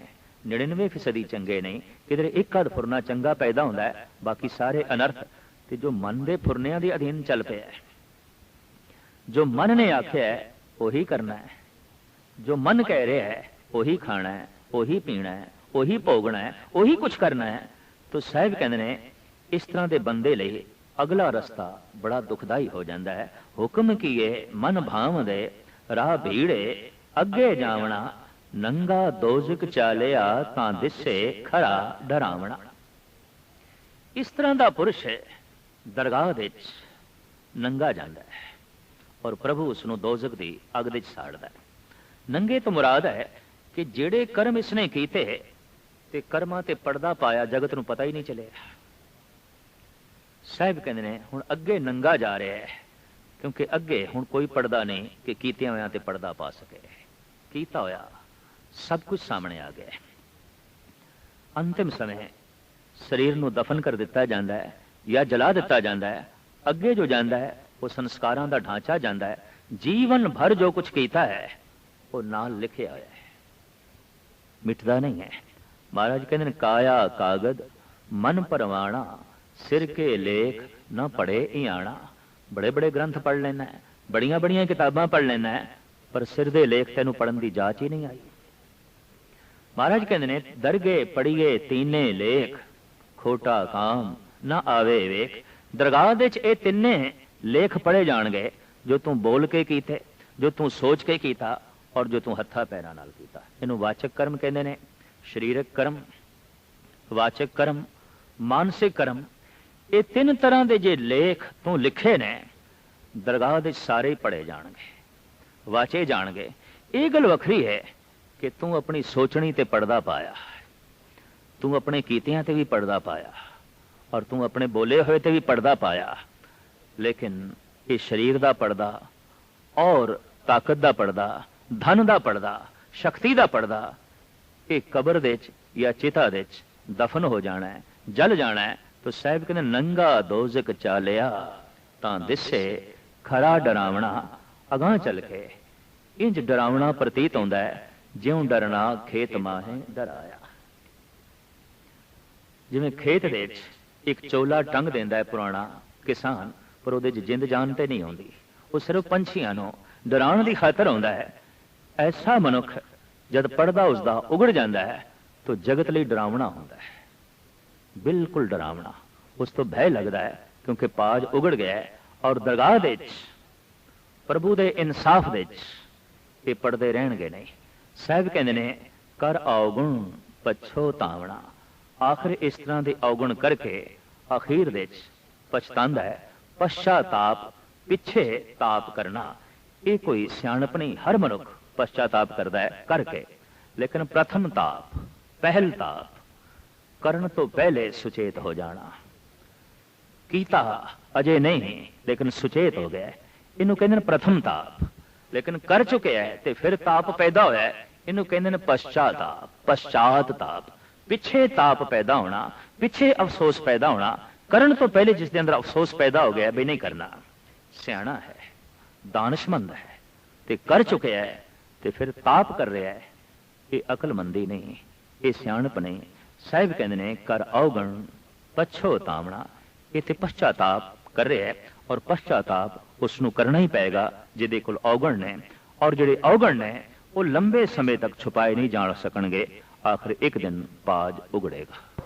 99% ਚੰਗੇ ਨਹੀਂ, ਕਿਧਰੇ ਇੱਕ ਅੱਧ ਫੁਰਨਾ ਚੰਗਾ ਪੈਦਾ ਹੁੰਦਾ ਹੈ, ਬਾਕੀ ਸਾਰੇ ਅਨਰਥ। ਤੇ ਜੋ ਮਨ ਦੇ ਫੁਰਨਿਆਂ ਦੇ ਅਧੀਨ ਚੱਲ ਪਿਆ ਹੈ, ਜੋ ਮਨ ਨੇ ਆਖਿਆ ਉਹੀ ਕਰਨਾ ਹੈ, ਜੋ ਮਨ ਕਹਿ ਰਿਹਾ ਹੈ ਉਹੀ ਖਾਣਾ ਹੈ, ਉਹੀ ਪੀਣਾ ਹੈ, ਉਹੀ ਭੋਗਣਾ ਹੈ, ਉਹੀ ਕੁਝ ਕਰਨਾ ਹੈ। ਤਾਂ ਸਾਹਿਬ ਕਹਿੰਦੇ ਨੇ ਇਸ ਤਰ੍ਹਾਂ ਦੇ ਬੰਦੇ ਲਈ ਅਗਲਾ ਰਸਤਾ ਬੜਾ ਦੁਖਦਾਈ ਹੋ ਜਾਂਦਾ ਹੈ। ਹੁਕਮ ਕੀਏ ਮਨ ਭਾਵਦੇ ਰਾਹ ਭੀੜੇ ਅੱਗੇ ਜਾਵਣਾ। ਨੰਗਾ ਦੋਜ਼ਖ ਚਾਲਿਆ ਤਾਂ ਦਿਸੇ ਖਰਾ ਡਰਾਵਣਾ। ਇਸ ਤਰ੍ਹਾਂ ਦਾ ਪੁਰਸ਼ ਦਰਗਾਹ ਵਿੱਚ ਨੰਗਾ ਜਾਂਦਾ ਹੈ ਔਰ ਪ੍ਰਭੂ ਉਸ ਨੂੰ ਦੋਜ਼ਖ ਦੀ ਅੱਗ ਵਿੱਚ ਸਾੜਦਾ ਹੈ। ਨੰਗੇ ਤੋਂ ਮੁਰਾਦ ਹੈ ਕਿ ਜਿਹੜੇ ਕਰਮ ਇਸਨੇ ਕੀਤੇ ਤੇ ਕਰਮਾਂ ਤੇ ਪਰਦਾ ਪਾਇਆ, ਜਗਤ ਨੂੰ ਪਤਾ ਹੀ ਨਹੀਂ ਚੱਲਿਆ। ਸਾਹਿਬ ਕਹਿੰਦੇ ਨੇ ਹੁਣ ਅੱਗੇ ਨੰਗਾ ਜਾ ਰਿਹਾ ਹੈ, ਕਿਉਂਕਿ ਅੱਗੇ ਹੁਣ ਕੋਈ ਪਰਦਾ ਨਹੀਂ ਕਿ ਕੀਤਿਆਂ ਹੋਇਆਂ ਤੇ ਪਰਦਾ ਪਾ ਸਕੇ। ਕੀਤਾ ਹੋਇਆ ਸਭ ਕੁਝ ਸਾਹਮਣੇ ਆ ਗਿਆ। ਅੰਤਿਮ ਸਮੇਂ ਸਰੀਰ ਨੂੰ ਦਫਨ ਕਰ ਦਿੱਤਾ ਜਾਂਦਾ ਹੈ ਜਾਂ ਜਲਾ ਦਿੱਤਾ ਜਾਂਦਾ ਹੈ। ਅੱਗੇ ਜੋ ਜਾਂਦਾ ਹੈ ਉਹ ਸੰਸਕਾਰਾਂ ਦਾ ਢਾਂਚਾ ਜਾਂਦਾ ਹੈ। ਜੀਵਨ ਭਰ ਜੋ ਕੁਝ ਕੀਤਾ ਹੈ ਉਹ ਨਾਲ ਲਿਖਿਆ ਹੋਇਆ ਹੈ, ਮਿਟਦਾ ਨਹੀਂ ਹੈ। ਮਹਾਰਾਜ ਕਹਿੰਦੇ ਨੇ ਕਾਇਆ ਕਾਗਦ ਮਨ ਪਰਵਾਣਾ, ਸਿਰ ਕੇ ਲੇਖ ਨਾ ਪੜੇ ਇਆਣਾ। ਬੜੇ ਬੜੇ ਗ੍ਰੰਥ ਪੜ੍ਹ ਲੈਣਾ ਹੈ, ਬੜੀਆਂ ਬੜੀਆਂ ਕਿਤਾਬਾਂ ਪੜ੍ਹ ਲੈਣਾ ਹੈ, ਪਰ ਸਿਰ ਦੇ ਲੇਖ ਤੈਨੂੰ ਪੜ੍ਹਨ ਦੀ ਜਾਚ ਹੀ ਨਹੀਂ ਆਈ। ਮਹਾਰਾਜ ਕਹਿੰਦੇ ਨੇ ਦਰਗੇ ਪੜੀਏ ਤੀਨੇ ਲੇਖ, ਖੋਟਾ ਕਾਮ ਨਾ ਆਵੇ ਵੇਖ। ਦਰਗਾਹ ਦੇ ਚ ਇਹ ਤਿੰਨੇ ਲੇਖ ਪੜ੍ਹੇ ਜਾਣਗੇ, ਜੋ ਤੂੰ ਬੋਲ ਕੇ ਕੀਤੇ, ਜੋ ਤੂੰ ਸੋਚ ਕੇ ਕੀਤਾ ਔਰ ਜੋ ਤੂੰ ਹੱਥਾਂ ਪੈਰਾਂ ਨਾਲ ਕੀਤਾ। ਇਹਨੂੰ ਵਾਚਕ ਕਰਮ ਕਹਿੰਦੇ ਨੇ। ਸਰੀਰਕ ਕਰਮ, ਵਾਚਕ ਕਰਮ, ਮਾਨਸਿਕ ਕਰਮ, ਇਹ ਤਿੰਨ ਤਰ੍ਹਾਂ ਦੇ ਜੇ ਲੇਖ ਤੂੰ ਲਿਖੇ ਨੇ ਦਰਗਾਹ ਦੇ ਸਾਰੇ ਹੀ ਪੜ੍ਹੇ ਜਾਣਗੇ, ਵਾਚੇ ਜਾਣਗੇ। ਇਹ ਗੱਲ ਵੱਖਰੀ ਹੈ ਕਿ ਤੂੰ ਆਪਣੀ ਸੋਚਣੀ ਤੇ ਪੜਦਾ ਪਾਇਆ, ਤੂੰ ਆਪਣੇ ਕੀਤਿਆਂ ਤੇ ਵੀ ਪੜਦਾ ਪਾਇਆ ਔਰ ਤੂੰ ਆਪਣੇ ਬੋਲੇ ਹੋਏ ਤੇ ਵੀ ਪੜਦਾ ਪਾਇਆ। ਲੇਕਿਨ ਇਹ ਸਰੀਰ ਦਾ ਪੜਦਾ ਔਰ ਤਾਕਤ ਦਾ ਪੜਦਾ, ਧਨ ਦਾ ਪੜਦਾ, ਸ਼ਕਤੀ ਦਾ ਪੜਦਾ, ਇਹ ਕਬਰ ਦੇ ਚ ਜਾਂ ਚਿਤਾ ਦੇ ਚ ਦਫਨ ਹੋ ਜਾਣਾ ਹੈ, ਜਲ ਜਾਣਾ ਹੈ। तो साहब कहते नंगा दोजक चालिया तां दिसे खरा डरावना। अगां चल के इंज डरावना प्रतीत होंदा है ज्यों डरना खेत माहे डराया। जिवें खेत दे एक चोला टंग देंदा है पुराना किसान, पर उहदे च जिंद जान ते नहीं आउंदी, वो सिर्फ पंछियां नूं डराउण दी खातर आउंदा है। ऐसा मनुख जद पड़दा उसदा उगड़ जांदा है तो जगत लई डरावना होंदा है, बिल्कुल डरावना। ਉਸ ਤੋਂ ਭੈ ਲੱਗਦਾ ਹੈ, ਕਿਉਂਕਿ ਪਾਜ ਉਗੜ ਗਿਆ ਹੈ। ਔਰ ਦਰਗਾਹ ਦੇ ਵਿੱਚ ਪ੍ਰਭੂ ਦੇ ਇਨਸਾਫ ਦੇ ਵਿੱਚ ਇਹ ਪੜਦੇ ਰਹਿਣਗੇ ਨਹੀਂ। ਸਾਹਿਬ ਕਹਿੰਦੇ ਨੇ ਕਰ ਔਗੁਣ ਪਛੋਤਾਵਣਾ, ਆਖਰ ਇਸ ਤਰ੍ਹਾਂ ਦੇ ਔਗੁਣ ਕਰਕੇ ਅਖੀਰ ਦੇ ਵਿੱਚ ਪਛਤਾਉਂਦਾ ਹੈ। ਪਛਤਾਤਾਪ, ਪਿੱਛੇ ਤਾਪ ਕਰਨਾ, ਇਹ ਕੋਈ ਸਿਆਣਪ ਨਹੀਂ। ਹਰ ਮਨੁੱਖ ਪਛਤਾਤਾਪ ਕਰਦਾ ਹੈ ਕਰਕੇ, ਲੇਕਿਨ ਪ੍ਰਥਮ ਤਾਪ, ਪਹਿਲ ਤਾਪ, ਕਰਨ ਤੋਂ ਪਹਿਲੇ ਸੁਚੇਤ ਹੋ ਜਾਣਾ। ਕੀਤਾ ਅਜੇ ਨਹੀਂ ਲੇਕਿਨ ਸੁਚੇਤ ਹੋ ਗਿਆ, ਇਹਨੂੰ ਕਹਿੰਦੇ ਨੇ ਪ੍ਰਥਮ ਤਾਪ। ਲੇਕਿਨ ਕਰ ਚੁੱਕਿਆ ਹੈ ਤੇ ਫਿਰ ਤਾਪ ਪੈਦਾ ਹੋਇਆ ਹੈ, ਇਹਨੂੰ ਕਹਿੰਦੇ ਨੇ ਪਛਤਾਤਾਪ, ਪਛਤਾਤ ਤਾਪ। ਪਿੱਛੇ ਤਾਪ ਪੈਦਾ ਹੋਣਾ, ਪਿੱਛੇ ਅਫਸੋਸ ਪੈਦਾ ਹੋਣਾ। ਕਰਨ ਤੋਂ ਪਹਿਲੇ ਜਿਸ ਦੇ ਅੰਦਰ ਅਫਸੋਸ ਪੈਦਾ ਹੋ ਗਿਆ ਵੀ ਨਹੀਂ ਕਰਨਾ, ਸਿਆਣਾ ਹੈ, ਦਾਨਸ਼ਮੰਦ ਹੈ ਤੇ ਕਰ ਚੁੱਕਿਆ ਹੈ ਤੇ ਫਿਰ ਤਾਪ ਕਰ ਰਿਹਾ ਹੈ, ਇਹ ਅਕਲਮੰਦੀ ਨਹੀਂ, ਇਹ ਸਿਆਣਪ ਨਹੀਂ। ਸਾਹਿਬ ਕਹਿੰਦੇ ਨੇ ਕਰ ਔਗਣ ਪਛੋਤਾਵਣਾ, ਇੱਥੇ ਪਛਤਾਤਾਪ ਕਰ ਰਿਹਾ ਹੈ। ਔਰ ਪਛਤਾਤਾਪ ਉਸ ਨੂੰ ਕਰਨਾ ਹੀ ਪਏਗਾ ਜਿਹਦੇ ਕੋਲ ਔਗਣ ਨੇ। ਔਰ ਜਿਹੜੇ ਔਗਣ ਨੇ ਉਹ ਲੰਬੇ ਸਮੇਂ ਤੱਕ ਛੁਪਾਏ ਨਹੀਂ ਜਾ ਸਕਣਗੇ, ਆਖਰ ਇੱਕ ਦਿਨ ਪਾਜ ਉਗੜੇਗਾ।